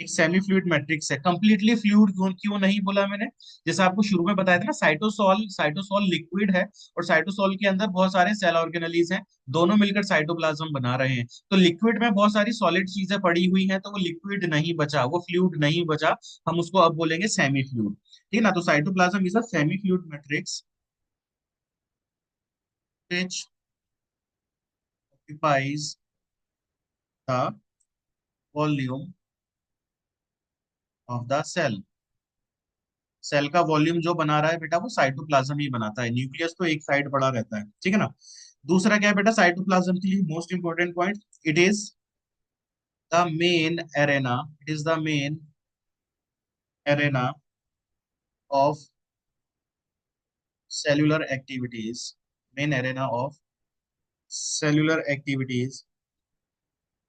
एक सेमी फ्लूइड मैट्रिक्स है। कंप्लीटली फ्लूइड क्यों क्यों नहीं बोला मैंने? जैसे आपको शुरू में बताया था ना, साइटोसॉल, साइटोसॉल लिक्विड है, और साइटोसॉल के अंदर बहुत सारे सेल ऑर्गेनेलीज हैं, दोनों मिलकर साइटोप्लाज्म बना रहे हैं। तो लिक्विड में बहुत सारी सॉलिड चीजें पड़ी हुई हैं, तो वो लिक्विड नहीं बचा, वो फ्लूइड नहीं बचा, हम उसको अब बोलेंगे सेमी फ्लूइड, ठीक है ना। तो cytoplasm is a semi fluid matrix which occupies the volume of the cell, cell का वॉल्यूम जो बना रहा है बेटा वो साइटोप्लाज्म ही बनाता है, न्यूक्लियस तो एक साइड बड़ा रहता है, ठीक है ना। दूसरा क्या है बेटा साइटोप्लाज्म के लिए most important point, it is the main arena, it is the main arena of cellular activities, main arena of cellular activities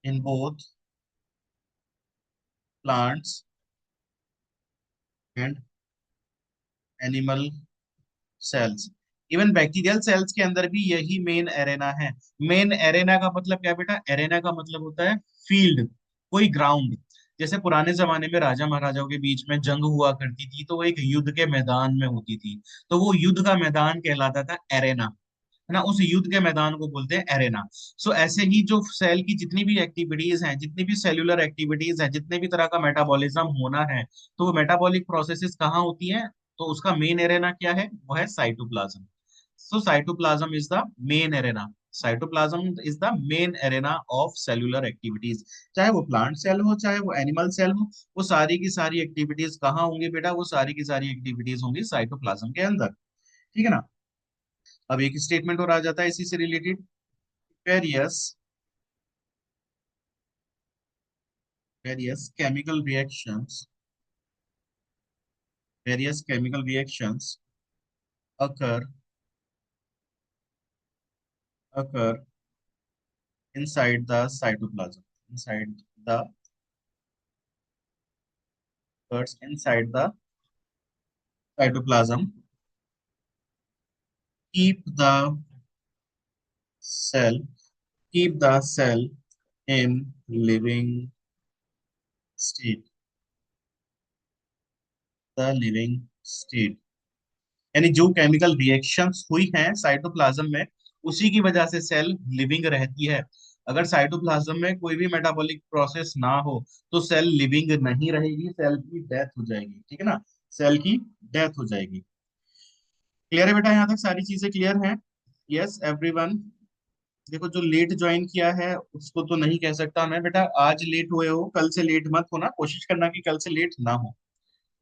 in both plants and animal cells। Even bacterial cells के अंदर भी यही मेन एरेना है। मेन एरेना का मतलब क्या है बेटा, एरेना का मतलब होता है फील्ड, कोई ग्राउंड। जैसे पुराने जमाने में राजा महाराजाओं के बीच में जंग हुआ करती थी तो वो एक युद्ध के मैदान में होती थी, तो वो युद्ध का मैदान कहलाता था एरेना, है ना, उस युद्ध के मैदान को बोलते हैं एरेना। सो ऐसे ही जो सेल की जितनी भी एक्टिविटीज हैं, जितनी भी सेल्यूलर एक्टिविटीज हैं, जितने भी तरह का मेटाबॉलिज्म होना है, तो वो मेटाबॉलिक प्रोसेसेस कहाँ होती हैं, तो उसका मेन एरेना क्या है, वो है cytoplasm. So cytoplasm is the main arena, cytoplasm is the main arena of cellular activities. चाहे वो प्लांट सेल हो चाहे वो एनिमल सेल हो, वो सारी की सारी एक्टिविटीज कहाँ होंगी बेटा, वो सारी की सारी एक्टिविटीज होंगी साइटोप्लाज्म के अंदर, ठीक है ना। अब एक स्टेटमेंट और आ जाता है इसी से related, various various chemical reactions, various chemical reactions occur occur inside the cytoplasm, inside the occurs inside the cytoplasm, keep the cell keep the cell in living state, the living state। यानी जो केमिकल रिएक्शंस हुई हैं साइटोप्लाज्म में, उसी की वजह से सेल लिविंग रहती है। अगर साइटोप्लाज्म में कोई भी मेटाबॉलिक प्रोसेस ना हो तो सेल लिविंग नहीं रहेगी, सेल की डेथ हो जाएगी, ठीक है ना, सेल की डेथ हो जाएगी। क्लियर है बेटा, यहाँ तक सारी चीजें क्लियर हैं? Yes everyone. देखो जो लेट ज्वाइन किया है उसको तो नहीं कह सकता मैं बेटा, आज लेट हुए हो कल से लेट मत होना, कोशिश करना कि कल से लेट ना हो।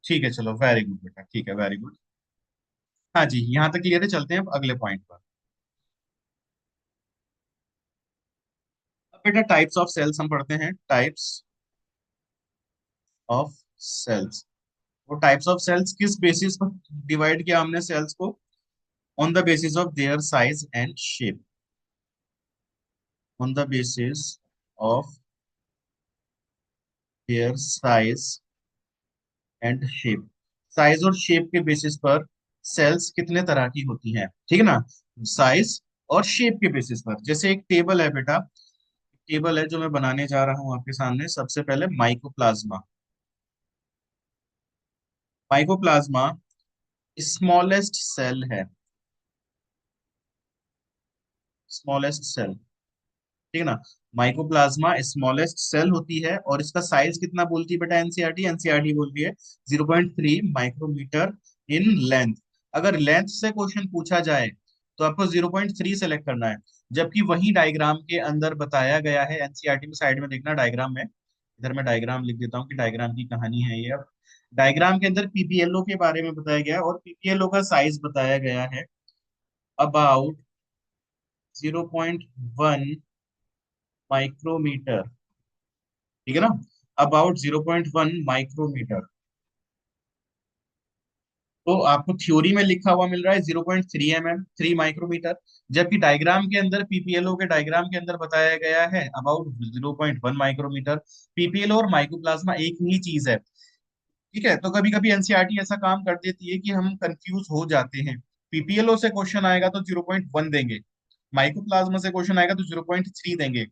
ठीक है चलो, वेरी गुड बेटा, ठीक है, वेरी गुड। हाँ जी, यहाँ तक क्लियर है, चलते हैं अब अगले पॉइंट पर। अब बेटा टाइप्स ऑफ सेल्स हम पढ़ते हैं, टाइप्स ऑफ सेल्स। वो टाइप्स ऑफ सेल्स किस बेसिस पर डिवाइड किया हमने सेल्स को, on the basis of their size and shape, on the basis of their size and shape. Size और शेप के बेसिस पर सेल्स कितने तरह की होती हैं, ठीक है ना, साइज और शेप के बेसिस पर। जैसे एक टेबल है बेटा, टेबल है जो मैं बनाने जा रहा हूं आपके सामने। सबसे पहले माइकोप्लाज्मा, माइकोप्लाज्मा स्मॉलेस्ट सेल है, स्मॉलेस्ट सेल, ठीक है ना। माइकोप्लाज्मा स्मॉलेस्ट सेल होती है और इसका साइज कितना बोलती है बेटा एनसीईआरटी, एनसीईआरटी बोलती है 0.3 माइक्रोमीटर इन लेंथ। अगर लेंथ से क्वेश्चन पूछा जाए तो आपको 0.3 सेलेक्ट करना है, जबकि वही डायग्राम के अंदर बताया गया है एनसीईआरटी में, साइड में देखना डायग्राम में, इधर मैं डायग्राम लिख देता हूँ कि डायग्राम की कहानी है ये। अब डायग्राम के अंदर पीपीएलओ के बारे में बताया गया है और पीपीएलओ का साइज बताया गया है अबाउट 0.1 माइक्रोमीटर, ठीक है ना, अबाउट 0.1 माइक्रोमीटर। तो आपको थ्योरी में लिखा हुआ मिल रहा है 0.3 mm, 3 माइक्रोमीटर, जबकि डायग्राम के अंदर पीपीएलओ के डायग्राम के अंदर बताया गया है अबाउट 0.1 माइक्रोमीटर। पीपीएलओ और माइक्रोप्लाज्मा एक ही चीज है, ठीक है। तो कभी कभी एनसीईआरटी ऐसा काम कर देती है कि हम कंफ्यूज हो जाते हैं। पीपीएलओ से क्वेश्चन आएगा तो 0.1 देंगे, माइक्रोप्लाज्मा से क्वेश्चन आएगा तो 0.3 देंगे,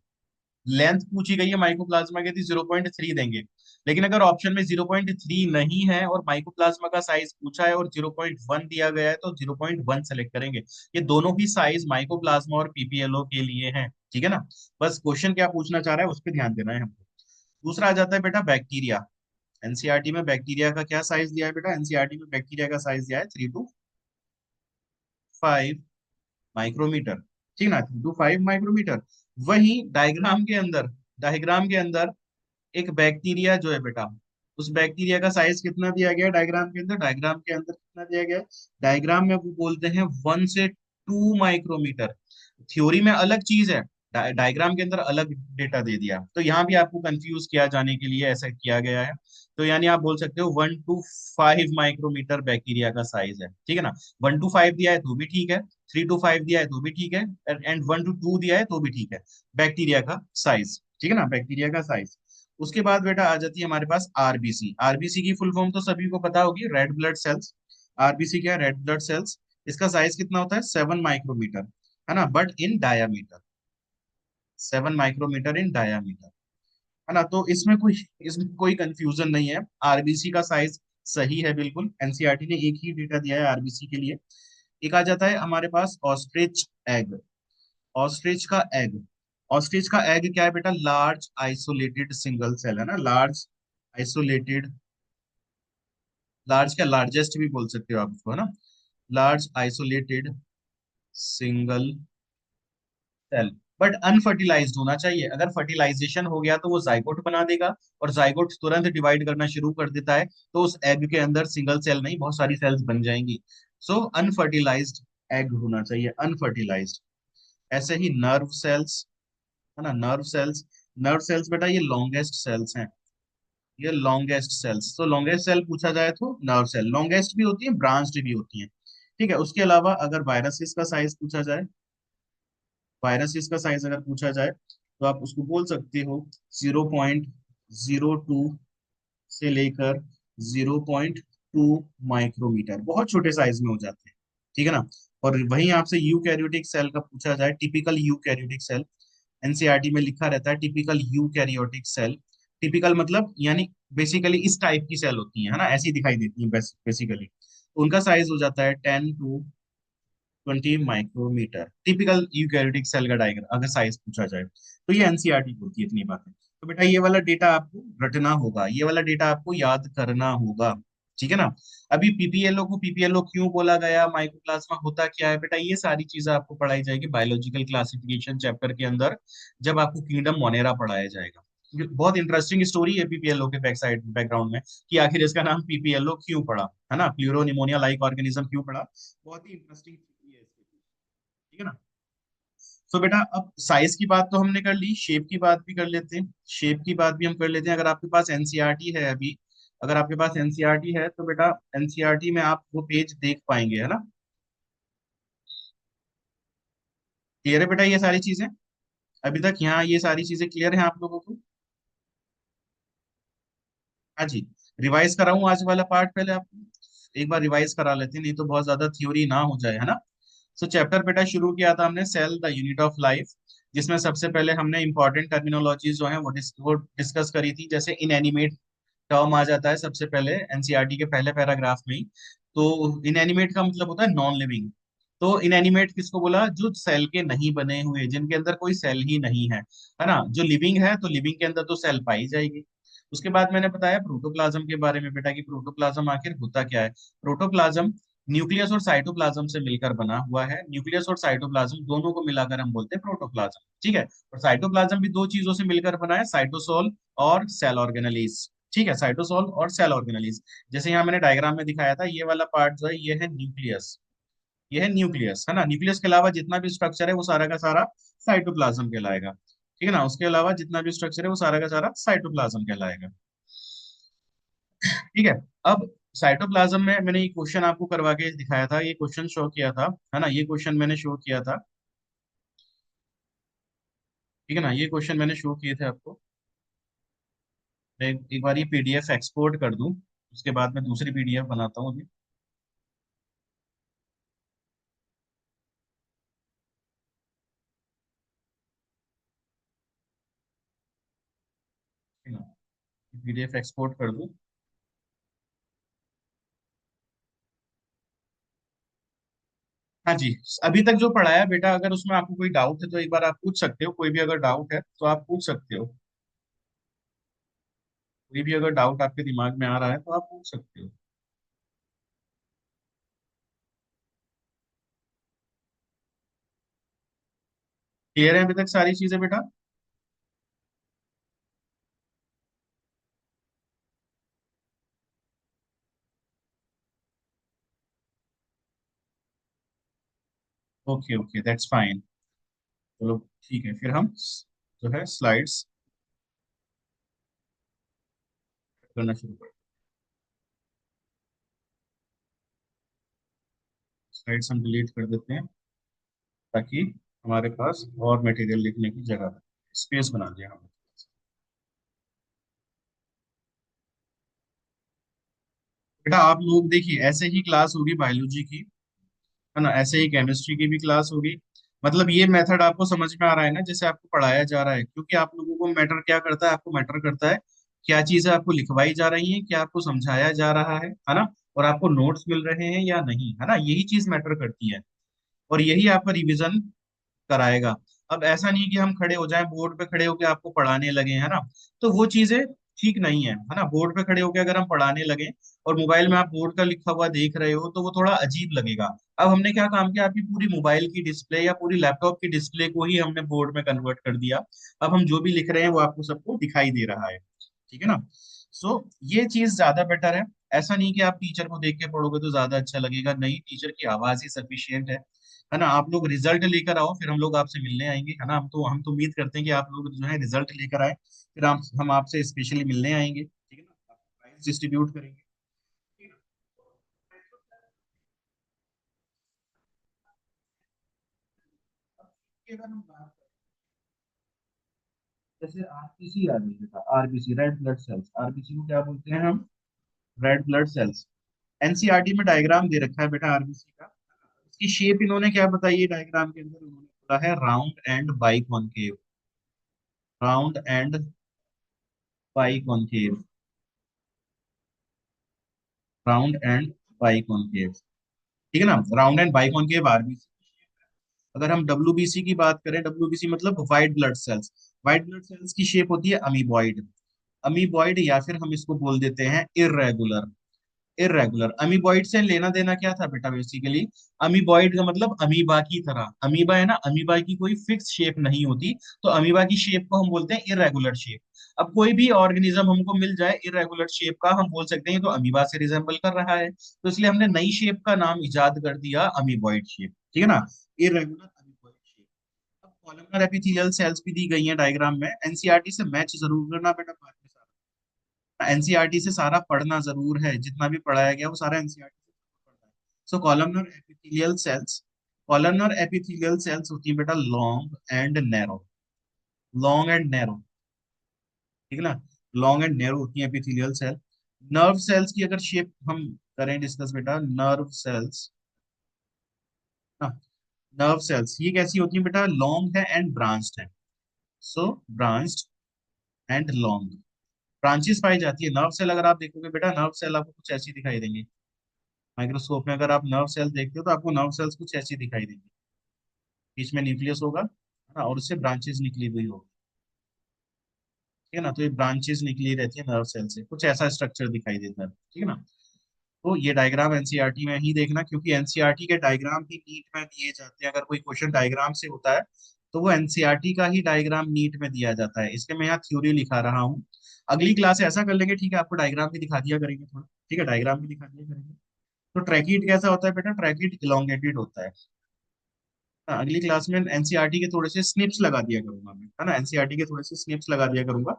लेंथ पूछी गई है माइकोप्लाज्मा की थी 0.3 देंगे। लेकिन अगर ऑप्शन में 0.3 नहीं है और माइकोप्लाज्मा का साइज पूछा है और 0.1 दिया गया है तो 0.1 सेलेक्ट करेंगे। ये दोनों ही साइज माइकोप्लाज्मा और पीपीएलओ के लिए हैं, ठीक है ना। बस क्वेश्चन क्या पूछना चाह रहा है उस पर ध्यान देना है हमको। दूसरा आ जाता है बेटा बैक्टीरिया। एनसीईआरटी में बैक्टीरिया का क्या साइज दिया है बेटा, एनसीईआरटी में बैक्टीरिया का साइज दिया है 3 to 5 माइक्रोमीटर, ठीक ना, 3 to 5 माइक्रोमीटर। वही डायग्राम के अंदर एक बैक्टीरिया जो है बेटा उस बैक्टीरिया का साइज कितना दिया गया है डायग्राम के अंदर, डायग्राम के अंदर कितना दिया गया है, डायग्राम में वो बोलते हैं 1 से 2 माइक्रोमीटर। थ्योरी में अलग चीज है, डायग्राम के अंदर अलग डेटा दे दिया, तो यहाँ भी आपको कंफ्यूज किया जाने के लिए ऐसा किया गया है। तो यानी आप बोल सकते हो 1 to 5 माइक्रोमीटर बैक्टीरिया का साइज है, ठीक है ना। 1 to 5 दिया है तो भी ठीक है, 3 to 5 दिया है तो भी ठीक है, एंड 1 to 2 दिया है तो भी ठीक है, बैक्टीरिया का साइज, ठीक है ना, बैक्टीरिया का साइज। उसके बाद बेटा आ जाती है हमारे पास आरबीसी। आरबीसी की फुल फॉर्म तो सभी को पता होगी, रेड ब्लड सेल्स। आरबीसी क्या है, रेड ब्लड सेल्स। इसका साइज कितना होता है, 7 माइक्रोमीटर, है ना, but in diameter, 7 micrometre in diameter, है ना। तो इसमें कोई कंफ्यूजन नहीं है, आरबीसी का साइज सही है बिल्कुल, एनसीईआरटी ने एक ही डेटा दिया है आरबीसी के लिए। एक आ जाता है हमारे पास ऑस्ट्रिच एग। ऑस्ट्रिच का एग, ऑस्ट्रिच का एग क्या है बेटा, लार्ज आइसोलेटेड सिंगल सेल, है ना, लार्ज आइसोलेटेड, लार्ज क्या, लार्जेस्ट भी बोल सकते हो आप उसको, है ना, large isolated single cell, but unfertilised होना चाहिए। अगर फर्टिलाइजेशन हो गया तो वो जाइगोट बना देगा, और जाइगोट तुरंत डिवाइड करना शुरू कर देता है, तो उस एग के अंदर सिंगल सेल नहीं बहुत सारी सेल्स बन जाएंगी। सो अनफर्टिलाइज्ड एग होना चाहिए, अनफर्टिलाइज्ड। ऐसे ही नर्व सेल्स, है ना, नर्व सेल्स। नर्व सेल्स बेटा ये लॉन्गेस्ट सेल्स हैं, ये लॉन्गेस्ट सेल्स। तो लॉन्गेस्ट सेल पूछा जाए तो नर्व सेल लॉन्गेस्ट भी होती है, ब्रांच्ड भी होती है, ठीक है। उसके अलावा अगर वायरसेस का साइज पूछा जाए, वायरसेस का साइज अगर पूछा जाए तो आप उसको बोल सकते हो 0.02 से लेकर 0.2 माइक्रोमीटर, बहुत छोटे साइज में हो जाते हैं, ठीक है ना। और वहीं आपसे यूकैरियोटिक सेल का पूछा जाए, टिपिकल यूकैरियोटिक सेल, एनसीईआरटी में लिखा रहता है टिपिकल यूकैरियोटिक सेल। टिपिकल मतलब यानी बेसिकली इस टाइप की सेल होती है ना, ऐसी दिखाई देती है बेसिकली। उनका साइज हो जाता है 10 to 20 micrometre, typical eukaryotic cell का डायग्राम अगर साइज पूछा जाए तो। ये एनसीईआरटी बोलती है इतनी बातें। तो बेटा ये वाला डेटा आपको रटना होगा, ये वाला डेटा आपको याद करना होगा, ठीक है ना। अभी पीपीएलओ को पीपीएलओ क्यों बोला गया, माइकोप्लाज्मा होता क्या है बेटा, ये सारी चीजें आपको पढ़ाई जाएगी बायोलॉजिकल क्लासिफिकेशन चैप्टर के अंदर, जब आपको किंगडम मोनेरा पढ़ाया जाएगा। ये बहुत इंटरेस्टिंग स्टोरी है पीपीएलओ के बैक साइड बैकग्राउंड में, कि आखिर इसका नाम पीपीएलओ क्यों पड़ा, है ना, प्लूरोनिमोनिया लाइक ऑर्गेनिज्म क्यों पड़ा। बहुत ही इंटरेस्टिंग है इसके पीछे, ठीक है ना। तो बेटा अब साइज की बात तो हमने कर ली, शेप की बात भी कर लेते हैं, शेप की बात भी हम कर लेते हैं। अगर आपके पास एनसीईआरटी है अभी, अगर आपके पास एनसीईआरटी है तो बेटा एनसीईआरटी में आप वो पेज देख पाएंगे, है ना। क्लियर है बेटा ये सारी चीजें, अभी तक यहाँ ये सारी चीजें क्लियर है आप लोगों को। हाँ जी, रिवाइज कराऊं आज वाला पार्ट पहले आपको, एक बार रिवाइज करा लेते हैं, नहीं तो बहुत ज्यादा थ्योरी ना हो जाए, है ना। सो चैप्टर बेटा शुरू किया था हमने, cell the unit of life, जिसमें सबसे पहले हमने इंपॉर्टेंट टर्मिनोलॉजीज जो है वो डिस्कस करी थी। जैसे इनएनिमेट टर्म आ जाता है सबसे पहले एनसीईआरटी के पहले पैराग्राफ में ही। तो इनएनिमेट का मतलब होता है नॉन लिविंग। तो इनएनिमेट किसको बोला, जो सेल के नहीं बने हुए, जिनके अंदर कोई सेल ही नहीं है ना। जो लिविंग है तो लिविंग के अंदर तो सेल पाई जाएगी। उसके बाद मैंने बताया प्रोटोप्लाज्म के बारे में बेटा, कि प्रोटोप्लाज्म आखिर होता क्या है। प्रोटोप्लाज्म न्यूक्लियस और साइटोप्लाज्म से मिलकर बना हुआ है, न्यूक्लियस और साइटोप्लाज्म दोनों को मिलाकर हम बोलते हैं प्रोटोप्लाज्म, ठीक है। और साइटोप्लाज्म भी दो चीजों से मिलकर बना है, साइटोसोल और सेल ऑर्गेनेलिस, ठीक है, साइटोसोल और सेल ऑर्गेनेलिस। जैसे यहाँ मैंने डायग्राम में दिखाया था, ये वाला पार्ट जो है ये है न्यूक्लियस, ये है न्यूक्लियस, है ना। न्यूक्लियस के अलावा जितना भी स्ट्रक्चर है वो सारा का सारा साइटोप्लाज्म कहलाएगा, ठीक है ना। उसके अलावा जितना भी स्ट्रक्चर है वो सारा का सारा साइटोप्लाज्म कहलाएगा, ठीक है। अब साइटोप्लाज्म में मैंने ये क्वेश्चन आपको करवा के दिखाया था, ये क्वेश्चन शो किया था, है ना, ये क्वेश्चन मैंने शो किया था, ठीक है ना, ये क्वेश्चन मैंने शो किए थे आपको। मैं एक बार ये पीडीएफ एक्सपोर्ट कर दूं, उसके बाद मैं दूसरी पीडीएफ बनाता हूँ अभी, ठीक है ना, पीडीएफ एक्सपोर्ट कर दूं। हाँ जी, अभी तक जो पढ़ाया बेटा, अगर उसमें आपको कोई डाउट है तो एक बार आप पूछ सकते हो, कोई भी अगर डाउट है तो आप पूछ सकते हो, कोई भी अगर डाउट आपके दिमाग में आ रहा है तो आप पूछ सकते हो। क्लियर है अभी तक सारी चीजें बेटा। Okay okay, that's fine. चलो ठीक है, फिर हम जो है स्लाइड्स करना शुरू करते हैं। स्लाइड्स हम डिलीट कर देते हैं ताकि हमारे पास और मटेरियल लिखने की जगह है, स्पेस बना दिया हमने। बेटा आप लोग देखिए, ऐसे ही क्लास होगी बायोलॉजी की, है ना, ऐसे ही केमिस्ट्री की भी क्लास होगी। मतलब ये मेथड आपको समझ में आ रहा है ना, जैसे आपको पढ़ाया जा रहा है, क्योंकि आप लोगों को मैटर क्या करता है, आपको मैटर करता है क्या चीजें आपको लिखवाई जा रही हैं, क्या आपको समझाया जा रहा है ना, और आपको नोट्स मिल रहे हैं या नहीं, है ना, यही चीज मैटर करती है। और यही आपका रिवीजन कराएगा। अब ऐसा नहीं कि हम खड़े हो जाएं बोर्ड पे खड़े होकर आपको पढ़ाने लगे, है ना, तो वो चीजें ठीक नहीं है ना। बोर्ड पे खड़े होकर अगर हम पढ़ाने लगे और मोबाइल में आप बोर्ड का लिखा हुआ देख रहे हो तो वो थोड़ा अजीब लगेगा। अब हमने क्या काम किया, आपकी पूरी मोबाइल की डिस्प्ले या पूरी लैपटॉप की डिस्प्ले को ही हमने बोर्ड में कन्वर्ट कर दिया। अब हम जो भी लिख रहे हैं वो आपको सबको दिखाई दे रहा है, ठीक है ना। सो ये चीज ज्यादा बेटर है। ऐसा नहीं कि आप टीचर को देख के पढ़ोगे तो ज्यादा अच्छा लगेगा, नहीं, टीचर की आवाज ही सफिशियंट है ना। आप लोग रिजल्ट लेकर आओ, फिर हम लोग आपसे मिलने आएंगे, है ना। हम तो उम्मीद करते हैं कि आप लोग जो है रिजल्ट लेकर आए, फिर हम आपसे स्पेशली मिलने आएंगे, ठीक है ना, प्राइज डिस्ट्रीब्यूट करेंगे, ठीक है ना। अब अगर हम बात करें, जैसे आरबीसी आ गई बेटा, RBC red blood sales, RBC को क्या बोलते हैं हम, रेड ब्लड सेल्स। एनसीईआरटी में डायग्राम दे रखा है बेटा आरबीसी का। इसकी शेप इन्होंने क्या बताई है डायग्राम के अंदर, उन्होंने बोला है round and biconcave, round and biconcave, round and biconcave, ठीक है ना, राउंड एंड बाइकॉनकेव आरबीसी। अगर हम डब्ल्यूबीसी की बात करें, डब्ल्यूबीसी मतलब white blood cells, white blood cells की शेप होती है अमीबॉइड, अमीबॉइड, या फिर हम इसको बोल देते हैं इर्रेगुलर, इरेगुलर। अमीबॉइड से लेना देना क्या था बेटा, बेसिकली अमीबॉइड का मतलब अमीबा की तरह, अमीबा है ना, अमीबा की कोई फिक्स शेप नहीं होती, तो अमीबा की शेप को हम बोलते हैं इरेगुलर शेप। अब कोई भी ऑर्गेनिज्म हमको मिल जाए इरेगुलर शेप का, हम बोल सकते हैं तो अमीबा से रिजेंबल कर रहा है, तो इसलिए हमने नई शेप का नाम इजाद कर दिया अमीबॉइड शेप, ठीक है ना, इरेगुलर अमीबॉइड शेप। अब कॉलमनर एपिथेलियल सेल्स भी दी गई है डायग्राम में, एनसीईआरटी से मैच जरूर करना बेटा, बाद में एनसीईआरटी से सारा पढ़ना जरूर है, जितना भी पढ़ाया गया वो सारा एनसीईआरटी से पढ़ना है। So columnar epithelial cells, columnar epithelial cells होती है बेटा long and narrow, long and narrow, ठीक है ना, लॉन्ग एंड नैरो होती है एपिथेलियल सेल। नर्व सेल्स की अगर शेप हम करें डिस्कस बेटा, नर्व सेल्स, नर्व सेल्स ये कैसी होती है बेटा, लॉन्ग है एंड ब्रांच्ड है। सो ब्रांच्ड एंड लॉन्ग, ब्रांचेस पाई जाती है नर्व सेल। अगर आप देखोगे बेटा नर्व सेल आपको कुछ ऐसी दिखाई देंगे, माइक्रोस्कोप में अगर आप नर्व सेल देखते हो तो आपको नर्व सेल्स कुछ ऐसी दिखाई देंगी, बीच में न्यूक्लियस होगा, है ना, और उससे ब्रांचेस निकली हुई होगी, ठीक है ना, तो ये ब्रांचेस निकली रहती है नर्व सेल से, कुछ ऐसा स्ट्रक्चर दिखाई देता है, ठीक है ना। तो ये डायग्राम एनसीईआरटी में ही देखना, क्योंकि एनसीईआरटी के डायग्राम ही नीट में दिए जाते हैं, अगर कोई क्वेश्चन डायग्राम से होता है तो वो एनसीईआरटी का ही डायग्राम नीट में दिया जाता है, इसलिए मैं यहाँ थ्योरी लिखा रहा हूँ। अगली क्लास ऐसा कर लेंगे, ठीक है, आपको डायग्राम भी दिखा दिया करेंगे थोड़ा, ठीक है, डायग्राम भी दिखा दिया करेंगे। तो ट्रैकिड कैसा होता है बेटा, ट्रैकिड इलोंगेटेड होता है। हाँ, अगली क्लास में एनसीईआरटी के थोड़े से स्निप्स लगा दिया करूंगा मैं, है ना, एनसीईआरटी के थोड़े से स्निप्स लगा दिया करूंगा,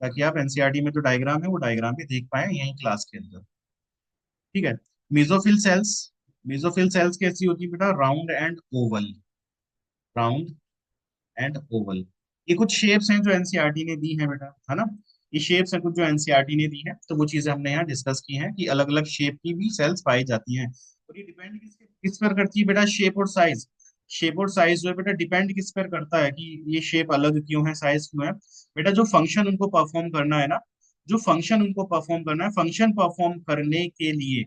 ताकि आप एनसीईआरटी में जो डायग्राम है वो डायग्राम भी देख पाए यहीं क्लास के अंदर, ठीक है। मेसोफिल सेल्स, मेसोफिल सेल्स कैसी होती है बेटा, round and Oval, round and Oval. ये कुछ शेप्स हैं जो एनसीईआरटी ने दी है बेटा, है ना, ये शेप्स हैं कुछ जो एनसीईआरटी ने दी है, तो वो चीजें हमने यहाँ डिस्कस की हैं कि अलग अलग शेप की भी सेल्स पाई जाती हैं। और ये डिपेंड किस पर करती है बेटा, शेप और साइज, शेप और साइज जो है बेटा डिपेंड किस पर करता है कि ये शेप अलग क्यों है, साइज क्यों है। बेटा जो फंक्शन उनको परफॉर्म करना है ना, जो फंक्शन उनको परफॉर्म करना है, फंक्शन परफॉर्म करने के लिए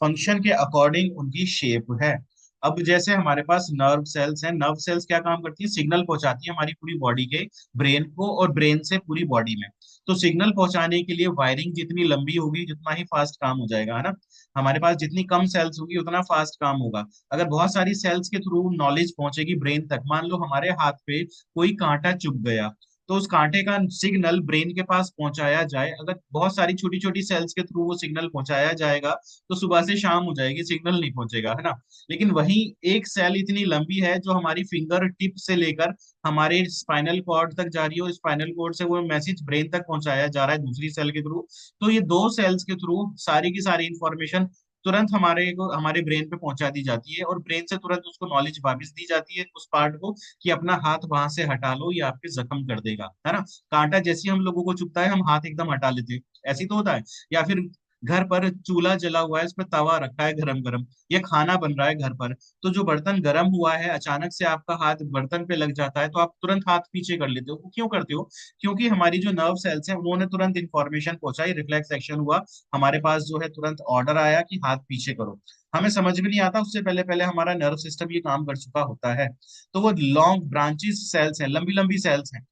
फंक्शन के अकॉर्डिंग उनकी शेप है। अब जैसे हमारे पास नर्व सेल्स हैं, नर्व सेल्स क्या काम करती है, सिग्नल पहुंचाती है हमारी पूरी बॉडी के ब्रेन को, और ब्रेन से पूरी बॉडी में। तो सिग्नल पहुंचाने के लिए वायरिंग जितनी लंबी होगी उतना ही फास्ट काम हो जाएगा, है ना। हमारे पास जितनी कम सेल्स होगी उतना फास्ट काम होगा। अगर बहुत सारी सेल्स के थ्रू नॉलेज पहुंचेगी ब्रेन तक, मान लो हमारे हाथ पे कोई कांटा चुभ गया, तो उस कांटे का सिग्नल ब्रेन के पास पहुंचाया जाए, अगर बहुत सारी छोटी छोटी सेल्स के थ्रू वो सिग्नल पहुंचाया जाएगा तो सुबह से शाम हो जाएगी, सिग्नल नहीं पहुंचेगा, है ना। लेकिन वही एक सेल इतनी लंबी है जो हमारी फिंगर टिप से लेकर हमारे स्पाइनल कॉर्ड तक जा रही है, स्पाइनल कॉर्ड से वो मैसेज ब्रेन तक पहुंचाया जा रहा है दूसरी सेल के थ्रू। तो ये दो सेल्स के थ्रू सारी की सारी इंफॉर्मेशन तुरंत हमारे को हमारे ब्रेन पे पहुंचा दी जाती है, और ब्रेन से तुरंत उसको नॉलेज वापस दी जाती है उस पार्ट को कि अपना हाथ वहां से हटा लो, ये आपके जख्म कर देगा, है ना। कांटा जैसे ही हम लोगों को चुभता है हम हाथ एकदम हटा लेते हैं, ऐसी तो होता है। या फिर घर पर चूल्हा जला हुआ है, उस पर तवा रखा है गरम गरम, या खाना बन रहा है घर पर, तो जो बर्तन गर्म हुआ है अचानक से आपका हाथ बर्तन पे लग जाता है तो आप तुरंत हाथ पीछे कर लेते हो। वो क्यों करते हो? क्योंकि हमारी जो नर्व सेल्स हैं उन्होंने तुरंत इंफॉर्मेशन पहुंचाई, रिफ्लेक्स एक्शन हुआ, हमारे पास जो है तुरंत ऑर्डर आया कि हाथ पीछे करो। हमें समझ भी नहीं आता, उससे पहले पहले हमारा नर्व सिस्टम ये काम कर चुका होता है। तो वो लॉन्ग ब्रांचेस सेल्स हैं, लंबी लंबी सेल्स हैं,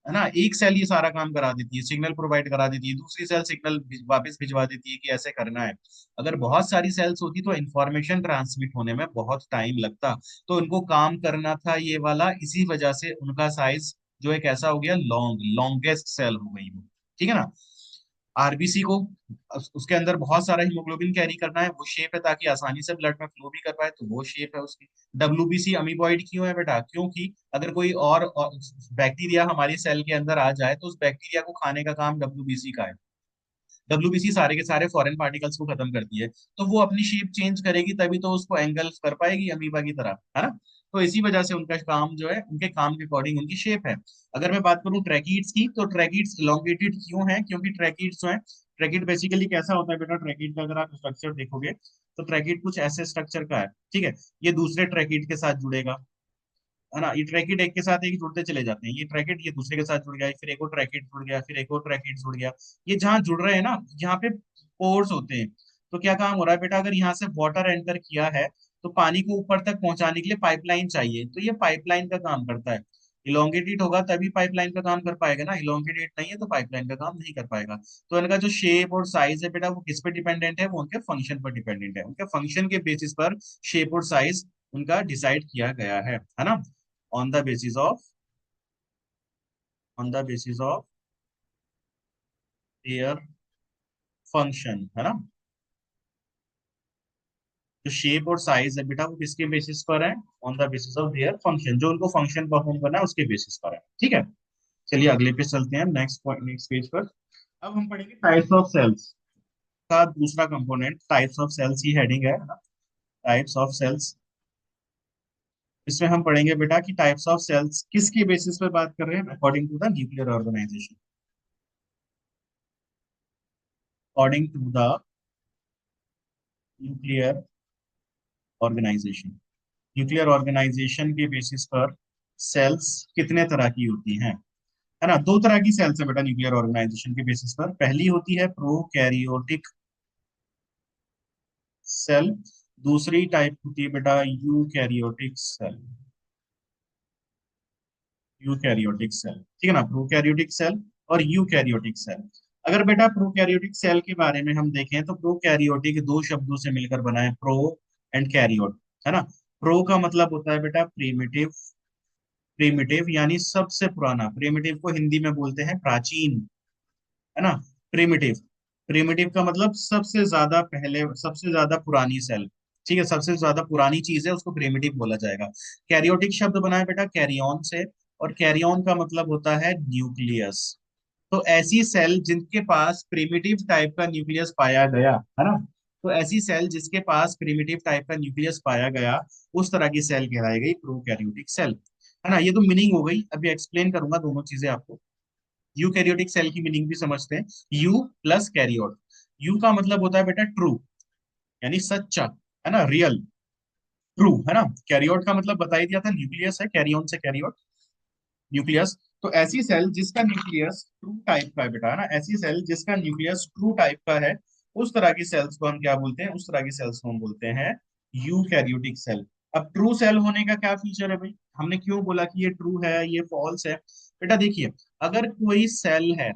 है ना। एक सेल ये सारा काम करा देती है, सिग्नल प्रोवाइड करा देती है, दूसरी सेल सिग्नल वापस भिजवा देती है कि ऐसे करना है। अगर बहुत सारी सेल्स होती तो इंफॉर्मेशन ट्रांसमिट होने में बहुत टाइम लगता। तो उनको काम करना था ये वाला, इसी वजह से उनका साइज जो एक ऐसा हो गया, लॉन्गेस्ट सेल हो गई वो, ठीक है ना। आरबीसी को उसके अंदर बहुत सारा हीमोग्लोबिन कैरी करना है, वो शेप है ताकि आसानी से ब्लड में फ्लो भी कर पाए, तो वो शेप है उसकी। डब्ल्यूबीसी अमीबॉइड क्यों है बेटा? क्योंकि अगर कोई और बैक्टीरिया हमारी सेल के अंदर आ जाए तो उस बैक्टीरिया को खाने का काम डब्ल्यूबीसी का है। डब्ल्यूबीसी सारे के सारे फॉरेन पार्टिकल्स को खत्म करती है, तो वो अपनी शेप चेंज करेगी तभी तो उसको एंगल्फ कर पाएगी अमीबा की तरह, है ना। तो इसी वजह से उनका काम जो है उनके काम के अकॉर्डिंग उनकी शेप है। अगर मैं बात करूं ट्रैकीड्स की, तो ट्रैकीड्स इलोंगेटेड क्यों है? क्योंकि ट्रैकीड्स जो है, ट्रैकीड बेसिकली कैसा होता है बेटा, ट्रैकीड का अगर आप स्ट्रक्चर देखोगे तो ट्रैकीड कुछ ऐसे स्ट्रक्चर का है, ठीक है। ये दूसरे ट्रैकीड के साथ जुड़ेगा, है ना। ये ट्रैकिड एक के साथ एक जुड़ते चले जाते हैं, ये ट्रैकिड ये दूसरे के साथ जुड़ गया, फिर एक और ट्रैकिड जुड़ गया, फिर एक और ट्रैकिड जुड़ गया। ये जहाँ जुड़ रहे हैं ना, यहाँ पे पोर्स होते हैं। तो क्या काम हो रहा है बेटा, अगर यहाँ से वाटर एंटर किया है तो पानी को ऊपर तक पहुंचाने के लिए पाइपलाइन चाहिए, तो ये पाइपलाइन का काम करता है। इलोंगेटेड होगा तभी पाइपलाइन का काम कर पाएगा ना, इलोंगेटेड नहीं है तो पाइपलाइन का काम नहीं कर पाएगा। तो इनका जो शेप और साइज है बेटा, वो किस पे डिपेंडेंट है? वो उनके फंक्शन पर डिपेंडेंट है, उनके फंक्शन के बेसिस पर शेप और साइज उनका डिसाइड किया गया है ना। on the basis of on the basis of their function, है ना। जो शेप और साइज है बेटा वो किसके बेसिस पर है? On the basis of their function, जो उनको फंक्शन परफॉर्म करना है उसके बेसिस पर है, ठीक है। चलिए अगले पे चलते हैं, नेक्स्ट पॉइंट, नेक्स्ट पेज पर। अब हम पढ़ेंगे टाइप्स ऑफ सेल्स का दूसरा कंपोनेंट, टाइप्स ऑफ सेल्स ही हेडिंग है ना, टाइप्स ऑफ सेल्स। इसमें हम पढ़ेंगे बेटा कि टाइप्स ऑफ सेल्स किसके बेसिस पर बात कर रहे हैं, according to the nuclear organisation, according to the nuclear organisation. Nuclear organisation के बेसिस पर सेल्स कितने तरह की होती हैं, है ना। दो तरह की सेल्स है बेटा न्यूक्लियर ऑर्गेनाइजेशन के बेसिस पर। पहली होती है प्रोकैरियोटिक सेल, दूसरी टाइप होती है बेटा यूकैरियोटिक सेल, यूकैरियोटिक सेल, ठीक है ना। प्रोकैरियोटिक सेल और यूकैरियोटिक सेल। अगर बेटा प्रोकैरियोटिक सेल के बारे में हम देखें तो प्रोकैरियोटिक दो शब्दों से मिलकर बना है, प्रो एंड कैरियोट, है ना। प्रो का मतलब होता है बेटा प्रीमिटिव, प्रीमिटिव यानी सबसे पुराना, प्रीमिटिव को हिंदी में बोलते हैं प्राचीन, है ना। प्रीमिटिव, प्रीमिटिव का मतलब सबसे ज्यादा पहले, सबसे ज्यादा पुरानी सेल, ठीक है, सबसे ज्यादा पुरानी चीज है उसको प्रीमिटिव बोला जाएगा। कैरियोटिक शब्द बना है बेटा कैरियन से, और कैरियन का मतलब होता है न्यूक्लियस। तो ऐसी सेल जिनके पास प्रिमिटिव टाइप का न्यूक्लियस पाया गया, है ना, तो ऐसी सेल जिसके पास प्रिमिटिव टाइप का न्यूक्लियस पाया गया, उस तरह की सेल कहलाई गई प्रोकैरियोटिक सेल, है ना। ये तो मीनिंग हो गई, अभी एक्सप्लेन करूंगा दोनों चीजें आपको। यूकैरियोटिक सेल की मीनिंग भी समझते हैं। यू प्लस कैरियोट, यू का मतलब होता है बेटा ट्रू, यानी सच्चा, है ना, रियल, ट्रू, है ना। कैरियोट का मतलब बता ही दिया था, न्यूक्लियस है, कैरियोन से कैरियोट, न्यूक्लियस। तो ऐसी सेल जिसका न्यूक्लियस ट्रू टाइप का है बेटा, है ना, ऐसी सेल जिसका न्यूक्लियस ट्रू टाइप का है, उस तरह की सेल्स को हम क्या बोलते हैं? उस तरह की सेल्स को हम बोलते हैं यूकैरियोटिक सेल। अब ट्रू सेल होने का क्या फीचर है भाई, हमने क्यों बोला कि ये ट्रू है ये फॉल्स है? बेटा देखिए, अगर कोई सेल है,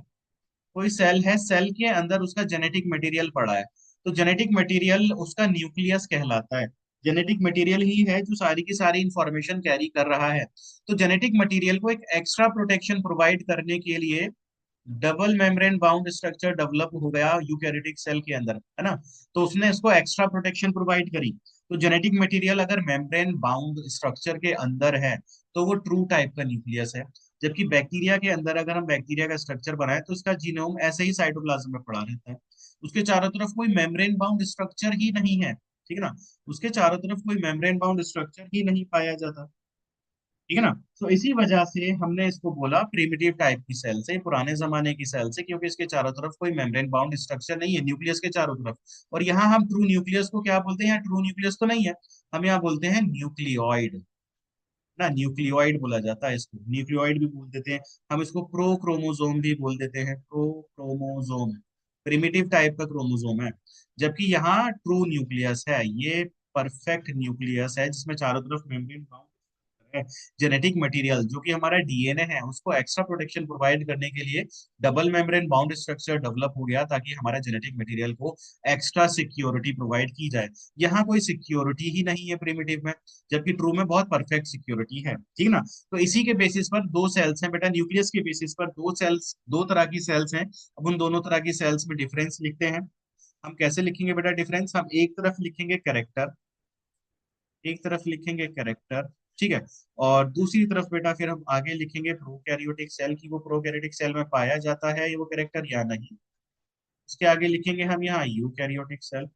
कोई सेल है, सेल के अंदर उसका जेनेटिक मटेरियल पड़ा है, तो जेनेटिक मटेरियल उसका न्यूक्लियस कहलाता है। जेनेटिक मटेरियल ही है जो सारी की सारी इंफॉर्मेशन कैरी कर रहा है। तो जेनेटिक मटेरियल को एक एक्स्ट्रा प्रोटेक्शन प्रोवाइड करने के लिए double membrane bound structure develop हो गया यूकैरियोटिक सेल के अंदर, है ना। तो उसने इसको एक्स्ट्रा प्रोटेक्शन प्रोवाइड करी। तो जेनेटिक मटेरियल अगर मेम्ब्रेन बाउंड स्ट्रक्चर के अंदर है तो वो ट्रू टाइप का न्यूक्लियस है। जबकि बैक्टीरिया के अंदर अगर हम बैक्टीरिया का स्ट्रक्चर बनाए तो उसका जीनोम ऐसे ही साइटोप्लाज्म में पड़ा रहता है। उसके चारों तरफ कोई मेम्ब्रेन बाउंड स्ट्रक्चर ही नहीं है, ठीक है ना। उसके चारों तरफ कोई मेम्ब्रेन बाउंड स्ट्रक्चर ही नहीं पाया जाता, ठीक है ना। तो इसी वजह से हमने इसको बोला प्रिमिटिव टाइप की सेल से, पुराने जमाने की सेल से, क्योंकि इसके चारों तरफ कोई मेम्ब्रेन बाउंड स्ट्रक्चर नहीं है न्यूक्लियस के चारों तरफ। और यहाँ हम ट्रू न्यूक्लियस को क्या बोलते हैं, यहाँ ट्रू न्यूक्लियस तो नहीं है, हम यहाँ बोलते हैं न्यूक्लियोइड ना। न्यूक्लियोइड बोला जाता है इसको, न्यूक्लियोइड भी बोल देते हैं। हम इसको प्रो क्रोमोजोम भी बोल देते हैं, प्रो क्रोमोजोम, प्रिमिटिव टाइप का क्रोमोजोम है। जबकि यहाँ ट्रू न्यूक्लियस है, ये परफेक्ट न्यूक्लियस है जिसमें चारों तरफ मेम्ब्रेन है। जेनेटिक मटेरियल जो कि हमारा डीएनए है उसको एक्स्ट्रा प्रोटेक्शन प्रोवाइड करने के लिए double membrane bound structure develop हो गया ताकि हमारा जेनेटिक मटेरियल को एक्स्ट्रा सिक्योरिटी प्रोवाइड की जाए। यहाँ कोई सिक्योरिटी ही नहीं है प्रिमिटिव में, जबकि ट्रू में बहुत परफेक्ट सिक्योरिटी है, ठीक ना। तो इसी के बेसिस पर दो सेल्स हैं बेटा, न्यूक्लियस के बेसिस पर दो सेल्स, दो तरह की सेल्स हैं। अब उन दोनों तरह की सेल्स में डिफरेंस लिखते हैं। हम कैसे लिखेंगे बेटा डिफरेंस, हम एक तरफ लिखेंगे कैरेक्टर, एक तरफ लिखेंगे कैरेक्टर, ठीक है। और दूसरी तरफ बेटा फिर हम आगे लिखेंगे प्रोकैरियोटिक सेल की वो प्रोकैरियोटिक सेल में पाया जाता है ये वो कैरेक्टर या नहीं। उसके आगे लिखेंगे हम यहाँ यूकैरियोटिक सेल,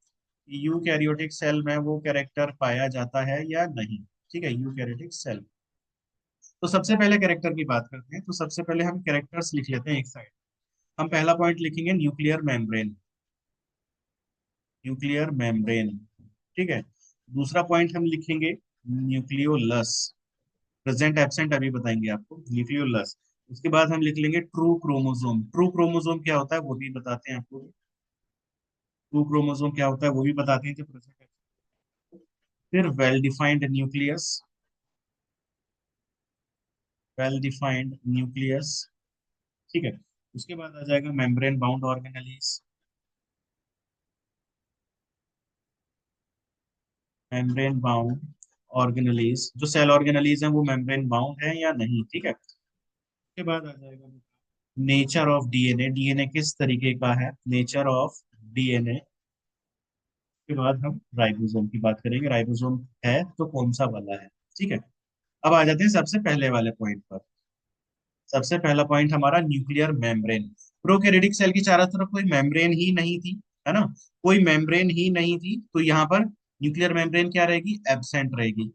यूकैरियोटिक सेल में वो कैरेक्टर पाया जाता है या नहीं, ठीक है, यूकैरियोटिक सेल। तो सबसे पहले कैरेक्टर की बात करते हैं, तो सबसे पहले हम कैरेक्टर्स लिख लेते हैं एक साइड। हम पहला पॉइंट लिखेंगे न्यूक्लियर मेम्ब्रेन, न्यूक्लियर मेम्ब्रेन, ठीक है। दूसरा पॉइंट हम लिखेंगे न्यूक्लियोलस, प्रेजेंट एब्सेंट अभी बताएंगे आपको, न्यूक्लियोलस। उसके बाद हम लिख लेंगे ट्रू क्रोमोसोम, ट्रू क्रोमोसोम क्या होता है वो भी बताते हैं आपको, ट्रू क्रोमोसोम क्या होता है वो भी बताते हैं, जो प्रेजेंट। फिर well defined nucleus, well defined nucleus, ठीक है। उसके बाद आ जाएगा membrane bound organelles, membrane bound organelles, जो सेल ऑर्गेनेलिस है वो मेम्ब्रेन बाउंड है या नहीं, ठीक है। उसके बाद आ जाएगा नेचर ऑफ डीएनए, डीएनए किस तरीके का है, नेचर ऑफ डीएनए। के बाद हम राइबोसोम की बात करेंगे, राइबोसोम है तो कौन सा वाला है, ठीक है। अब आ जाते हैं सबसे पहले वाले पॉइंट पर। सबसे पहला पॉइंट हमारा न्यूक्लियर मेम्ब्रेन। प्रोकैरियोटिक सेल की चारों तरफ कोई मेम्ब्रेन ही नहीं थी, है ना, कोई मेम्ब्रेन ही नहीं थी, तो यहाँ पर न्यूक्लियर मेम्ब्रेन क्या रहेगी, एब्सेंट रहेगी।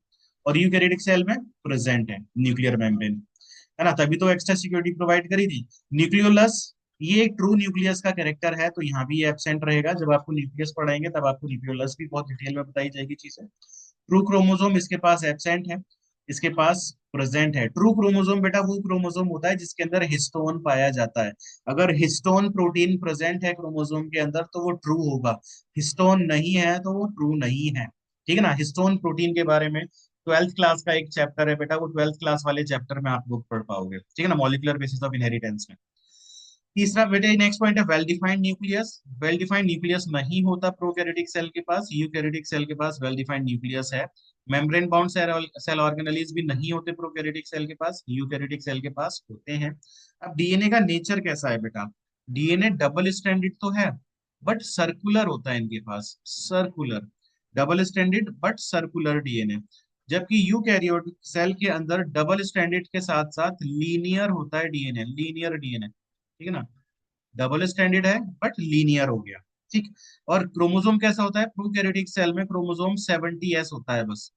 और यूकैरियोटिक सेल में प्रेजेंट है न्यूक्लियर मेम्ब्रेन, है ना, तभी तो एक्स्ट्रा सिक्योरिटी प्रोवाइड करी थी। न्यूक्लियोलस, ये एक ट्रू न्यूक्लियस का कैरेक्टर है तो यहाँ भी ये एब्सेंट रहेगा। जब आपको न्यूक्लियस पढ़ाएंगे तब आपको न्यूक्लियोलस भी बहुत डिटेल में बताई जाएगी चीजें। ट्रू क्रोमोसोम इसके पास एब्सेंट है, इसके पास प्रेजेंट है। ट्रू क्रोमोसोम बेटा वो क्रोमोसोम होता है जिसके अंदर हिस्टोन पाया जाता है। अगर हिस्टोन प्रोटीन प्रेजेंट है क्रोमोसोम के अंदर तो वो ट्रू होगा, हिस्टोन नहीं है तो वो ट्रू नहीं है, ठीक है ना। हिस्टोन प्रोटीन के बारे में ट्वेल्थ क्लास का एक चैप्टर है बेटा, वो ट्वेल्थ क्लास वाले चैप्टर में आप लोग पढ़ पाओगे, ठीक है ना, मॉलिक्यूलर बेसिस ऑफ इनहेरिटेंस में। तीसरा बेटे नेक्स्ट पॉइंट है well defined nucleus. Well defined nucleus नहीं होता प्रोकैरियोटिक सेल के पास, यूकैरियोटिक सेल के पास वेल डिफाइंड न्यूक्लियस है। मेम्ब्रेन बाउंड सेल ऑर्गेनेलिज भी नहीं होते प्रोकैरियोटिक सेल के पास, यूकैरियोटिक सेल के पास होते हैं। अब डीएनए का नेचर कैसा है बेटा, डीएनए डबल स्ट्रैंडेड तो है बट सर्कुलर होता है इनके पास, circular, double stranded but circular DNA. जबकि यूकैरियोटिक सेल के अंदर डबल स्ट्रैंडेड के साथ साथ लीनियर होता है डीएनए, लीनियर डीएनए, ठीक है ना। डबल स्टैंडर्ड है बट लीनियर हो गया, ठीक। और क्रोमोसोम कैसा होता है, प्रोकैरियोटिक सेल में क्रोमोसोम 70s होता है बस,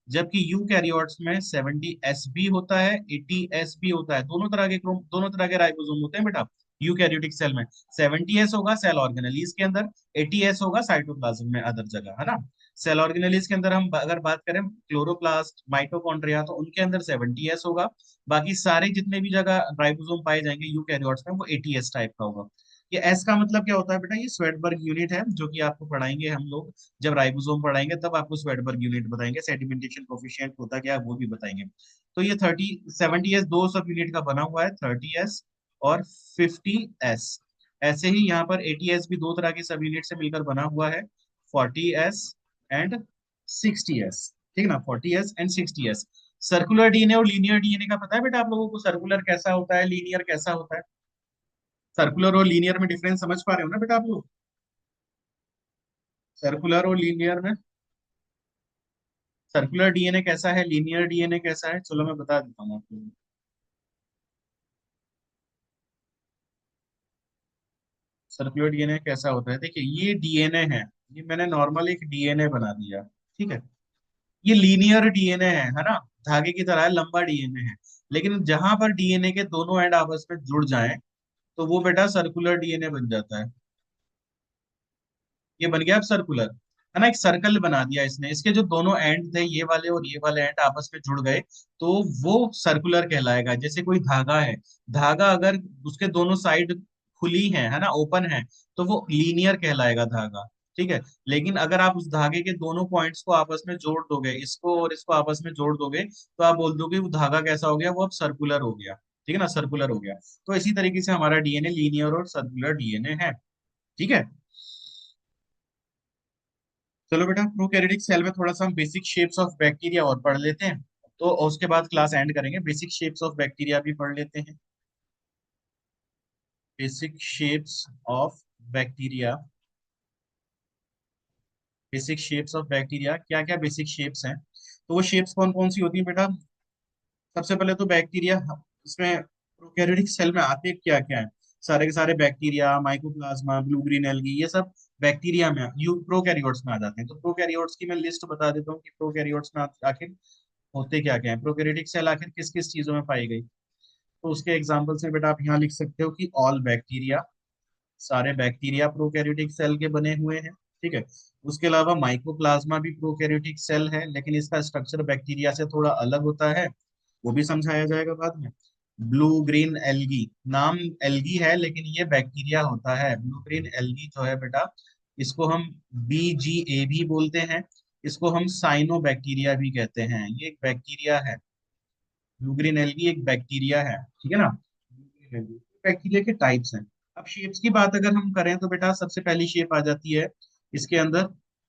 जबकि यूकैरियोट्स में 70s भी होता है, 80s भी होता है। दोनों तरह के राइबोसोम होते हैं बेटा। यूकैरियोटिक सेल में 70s होगा सेल ऑर्गेनेलिस के अंदर, 80s होगा साइटोप्लाज्म में अदर जगह, है ना। सेल ऑर्गेनेलिस के अंदर हम अगर बात करें क्लोरोप्लास्ट माइटोकॉन्ड्रिया तो उनके अंदर 70s होगा। बाकी सारे जितने भी जगह राइबोसोम पाए जाएंगे यूकैरियोट्स में वो 80s टाइप का होगा। ये एस का मतलब क्या होता है बेटा, ये स्वेडबर्ग यूनिट है जो कि आपको पढ़ाएंगे हम लोग, जब राइबोसोम पढ़ाएंगे तब आपको स्वेडबर्ग यूनिट बताएंगे, सेडिमेंटेशन कोफिशिएंट होता क्या है वो भी बताएंगे। तो ये 70s दो सब यूनिट का बना हुआ है, 30s और 50s। ऐसे ही यहाँ पर 80s भी दो तरह के सब यूनिट से मिलकर बना हुआ है, 40s एंड 60s, ठीक है ना, 40s and 60s। Circular DNA और लीनियर डीएनए का पता है बेटा आप लोगों को? सर्कुलर कैसा होता है, लीनियर कैसा होता है? सर्कुलर और लीनियर में डिफरेंस समझ पा रहे हो ना बेटा आप लोग? सर्कुलर और लीनियर में, सर्कुलर डीएनए कैसा है, लीनियर डीएनए कैसा है, चलो मैं बता देता हूँ आपको। सर्कुलर डीएनए कैसा होता है, देखिए ये डीएनए है, ये मैंने नॉर्मल एक डीएनए बना दिया, ठीक है। ये लीनियर डीएनए है ना, धागे की तरह है, लंबा डीएनए है। लेकिन जहां पर डीएनए के दोनों एंड आपस में जुड़ जाएं तो वो बेटा सर्कुलर डीएनए बन जाता है। ये बन गया अब सर्कुलर, है ना, एक सर्कल बना दिया इसने, इसके जो दोनों एंड थे ये वाले और ये वाले एंड आपस में जुड़ गए तो वो सर्कुलर कहलाएगा। जैसे कोई धागा है, धागा अगर उसके दोनों साइड खुली है ना, ओपन है, तो वो लीनियर कहलाएगा धागा, ठीक है। लेकिन अगर आप उस धागे के दोनों पॉइंट्स को आपस में जोड़ दोगे, इसको और इसको आपस में जोड़ दोगे, तो आप बोल दोगे वो धागा कैसा हो गया, वो अब सर्कुलर हो गया, ठीक है ना, सर्कुलर हो गया। तो इसी तरीके से हमारा डीएनए लीनियर और सर्कुलर डीएनए है, ठीक है। चलो बेटा, प्रोकैरियोटिक सेल में थोड़ा सा हम बेसिक शेप्स ऑफ बैक्टीरिया और पढ़ लेते हैं, तो उसके बाद क्लास एंड करेंगे। बेसिक शेप्स ऑफ बैक्टीरिया भी पढ़ लेते हैं। Basic shapes of bacteria, basic shapes of bacteria, क्या क्या बेसिक शेप्स हैं? तो वो शेप्स कौन कौन सी होती है बेटा? सबसे पहले तो बैक्टीरिया, इसमें प्रोकैरियोटिक सेल में आते क्या क्या है? सारे के सारे bacteria, mycoplasma, blue green algae, ये सब बैक्टीरिया में, यू प्रोकैरियोट्स में आ जाते हैं। तो प्रोकैरियोट्स की मैं लिस्ट बता देता हूँ कि प्रोकैरियोट्स में आखिर होते क्या क्या है, प्रोकैरियोटिक सेल आखिर किस किस चीजों में पाई गई। तो उसके एग्जांपल से बेटा आप यहाँ लिख सकते हो कि ऑल बैक्टीरिया, सारे बैक्टीरिया प्रोकैरियोटिक सेल के बने हुए हैं, ठीक है। उसके अलावा माइकोप्लाज्मा भी प्रोकैरियोटिक सेल है, लेकिन इसका स्ट्रक्चर बैक्टीरिया से थोड़ा अलग होता है, वो भी समझाया जाएगा बाद में। ब्लू ग्रीन एल्गी, नाम एल्गी है लेकिन ये बैक्टीरिया होता है। ब्लू ग्रीन एल्गी जो है बेटा, इसको हम BGA भी बोलते हैं, इसको हम साइनो बैक्टीरिया भी कहते हैं, ये एक बैक्टीरिया है। ब्लू ग्रीन एल्गी एक बैक्टीरिया है, ठीक है ना। ब्लू ग्रीन एल्गी बैक्टीरिया के टाइप्स हैं। अब शेप्स की बात अगर हम करें तो बेटा सबसे पहली शेप आ जाती है इसके अंदर,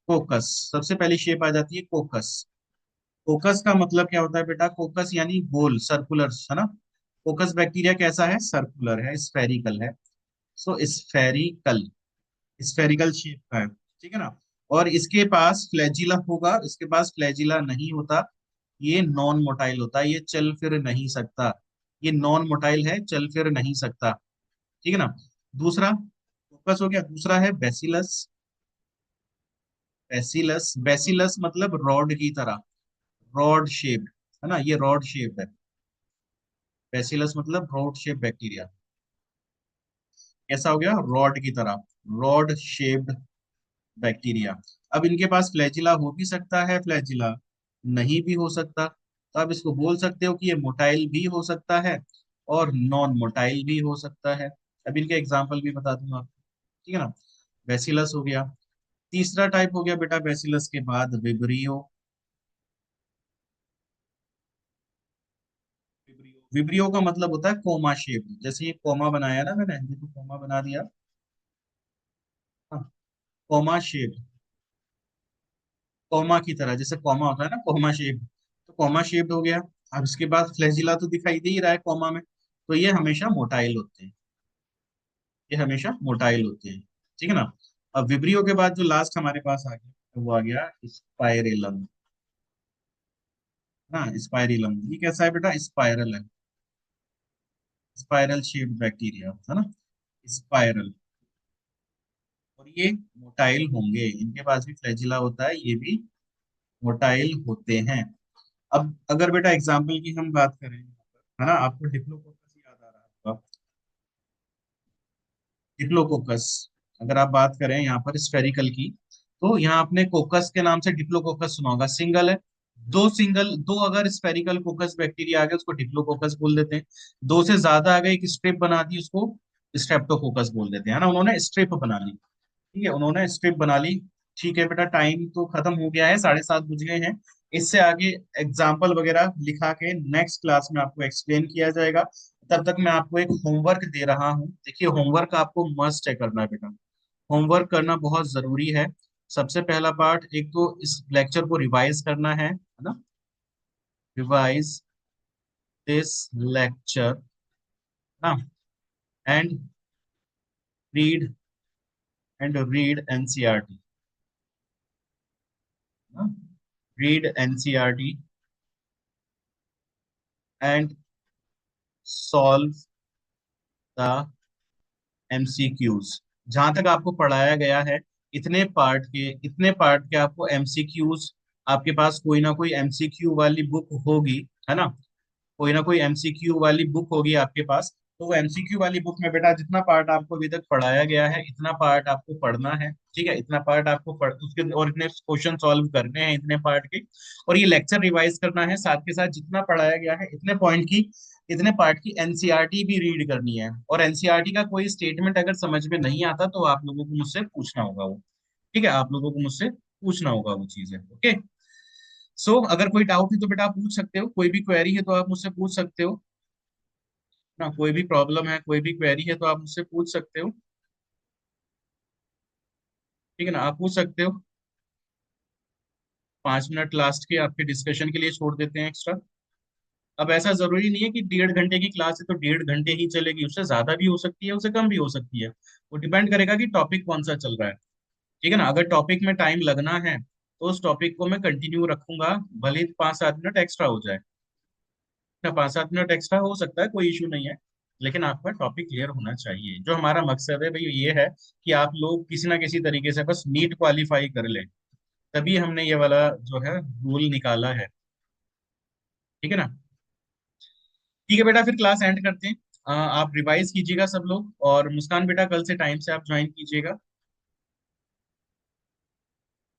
कोकस। सबसे पहली शेप आ जाती है कोकस। कोकस का मतलब क्या होता है बेटा? कोकस यानी गोल, सर्कुलर, है ना। कोकस बैक्टीरिया कैसा है? सर्कुलर है, स्फेरिकल है। सो स्फेरिकल, स्फेरिकल शेप का है, ठीक है ना। और इसके पास फ्लैजिला होगा, इसके पास फ्लैजिला नहीं होता। ये नॉन मोटाइल होता है, ये चल फिर नहीं सकता। ये नॉन मोटाइल है, चल फिर नहीं सकता, ठीक है ना। दूसरा फोकस हो गया, दूसरा है बेसिलस। बेसिलस, बेसिलस मतलब रॉड की तरह, रॉड शेप, है ना, ये रॉड शेप है। बेसिलस मतलब रॉड शेप बैक्टीरिया। कैसा हो गया? रॉड की तरह, रॉड शेप्ड बैक्टीरिया। अब इनके पास फ्लैजिला हो भी सकता है, फ्लैजिला नहीं भी हो सकता। तो आप इसको बोल सकते हो कि ये मोटाइल भी हो सकता है और नॉन मोटाइल भी हो सकता है। अब इनके एग्जाम्पल भी बता दूंगा आपको, ठीक है ना। बेसिलस हो गया। तीसरा टाइप हो गया बेटा बेसिलस के बाद विब्रियो। विब्रियो का मतलब होता है कोमा शेप, जैसे ये कोमा बनाया ना मैंने, ये तो कोमा बना दिया, हाँ, कोमा शेप, कोमा की तरह, जैसे कोमा होता है ना, कोमा शेप, तो कोमा शेप हो गया। अब इसके बाद फ्लैजिला तो दिखाई दे ही रहा है कोमा में, तो ये हमेशा मोटाइल होते हैं, ये हमेशा मोटाइल होते हैं, ठीक है ना। अब विब्रियो के बाद जो लास्ट हमारे पास आ गया वो आ गया स्पाइरेलम, ना, स्पाइरेलम ये कैसा है बेटा? स्पाइरल है, स्पाइरल शेप्ड बैक्टीरिया, है ना, स्पाइरल। और ये मोटाइल होंगे, इनके पास भी फ्लैजिला होता है, ये भी मोटाइल होते हैं। अब अगर बेटा एग्जाम्पल की हम बात करें, है ना, आपको डिप्लोकोकस याद आ रहा होगा। डिप्लोकोकस, अगर आप बात करें यहाँ पर स्फेरिकल की, तो यहाँ आपने कोकस के नाम से डिप्लोकोकस सुना होगा, सिंगल है। दो सिंगल, दो अगर स्फेरिकल कोकस बैक्टीरिया आ गए उसको डिप्लोकोकस बोल देते हैं। दो से ज्यादा आ गए, एक स्ट्रिप बना दी, उसको स्ट्रेप्टोकोकस बोल देते हैं, है ना, उन्होंने स्ट्रिप बना ली, ठीक है, उन्होंने स्ट्रिप बना ली। ठीक है बेटा, टाइम तो खत्म हो गया है, 7:30 बज गए हैं। इससे आगे एग्जाम्पल वगैरह लिखा के नेक्स्ट क्लास में आपको एक्सप्लेन किया जाएगा। तब तक मैं आपको एक होमवर्क दे रहा हूँ, देखिए होमवर्क आपको मस्ट है करना बेटा, होमवर्क करना बहुत जरूरी है। सबसे पहला पार्ट, एक तो इस लेक्चर को रिवाइज करना है ना, रिवाइज दिस लेक्चर ना, and read read NCERT, read NCERT and solve the MCQs. जहां तक आपको पढ़ाया गया है, इतने पार्ट के आपको एमसीक्यूज, आपके पास कोई ना कोई एमसीक्यू वाली बुक होगी, है ना, कोई ना कोई एमसीक्यू वाली बुक होगी आपके पास। तो वो एमसीक्यू वाली बुक में बेटा जितना पार्ट आपको अभी तक पढ़ाया गया है, इतना पार्ट आपको पढ़ना है, ठीक है, इतना पार्ट आपको पढ़ उसके और इतने क्वेश्चन सॉल्व करने हैं इतने पार्ट के, और ये लेक्चर रिवाइज करना है, साथ के साथ जितना पढ़ाया गया है इतने पॉइंट की, इतने पार्ट की एनसीईआरटी भी रीड करनी है। और एनसीईआरटी का कोई स्टेटमेंट अगर समझ में नहीं आता तो आप लोगों को मुझसे पूछना होगा वो, ठीक है, आप लोगों को मुझसे पूछना होगा वो चीजें, ओके। सो अगर कोई डाउट है तो बेटा आप पूछ सकते हो, कोई भी क्वेरी है तो आप मुझसे पूछ सकते हो ना, कोई भी प्रॉब्लम है, कोई भी क्वेरी है तो आप मुझसे पूछ सकते हो, ठीक है ना, आप पूछ सकते हो। 5 मिनट लास्ट के आपके डिस्कशन के लिए छोड़ देते हैं एक्स्ट्रा। अब ऐसा जरूरी नहीं है कि 1.5 घंटे की क्लास है तो 1.5 घंटे ही चलेगी, उससे ज्यादा भी हो सकती है, उससे कम भी हो सकती है, वो डिपेंड करेगा कि टॉपिक कौन सा चल रहा है, ठीक है ना। अगर टॉपिक में टाइम लगना है तो उस टॉपिक को मैं कंटिन्यू रखूंगा, भले ही 5-7 मिनट एक्स्ट्रा हो जाए ना, 5-7 मिनट एक्स्ट्रा हो सकता है, कोई इशू नहीं है, लेकिन आपका टॉपिक क्लियर होना चाहिए। जो हमारा मकसद है भाई ये है कि आप लोग किसी ना किसी तरीके से बस नीट क्वालिफाई कर लें, तभी हमने ये वाला जो है रूल निकाला है, ठीक है ना। ठीक है बेटा, फिर क्लास एंड करते हैं। आप रिवाइज कीजिएगा सब लोग, और मुस्कान बेटा कल से टाइम से आप ज्वाइन कीजिएगा,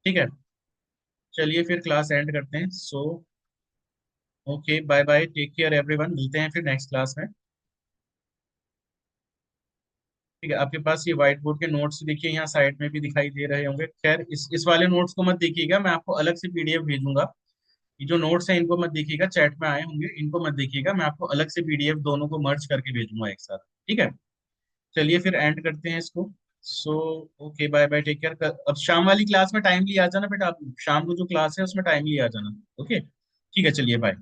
ठीक है। चलिए फिर क्लास एंड करते हैं। So okay, bye bye, take care everyone, मिलते हैं फिर नेक्स्ट क्लास में, ठीक है। आपके पास ये व्हाइट बोर्ड के नोट्स देखिए यहाँ साइड में भी दिखाई दे रहे होंगे, खैर इस वाले नोट्स को मत देखिएगा, मैं आपको अलग से पीडीएफ भेजूंगा। ये जो नोट्स हैं इनको मत देखिएगा, चैट में आए होंगे, इनको मत देखिएगा, मैं आपको अलग से पीडीएफ दोनों को मर्ज करके भेजूंगा एक साथ, ठीक है। चलिए फिर एंड करते हैं इसको। So okay, bye bye, take care. अब शाम वाली क्लास में टाइमली आ जाना बेटा, आप शाम को जो क्लास है उसमें टाइमली आ जाना, ओके, ठीक है, चलिए बाय।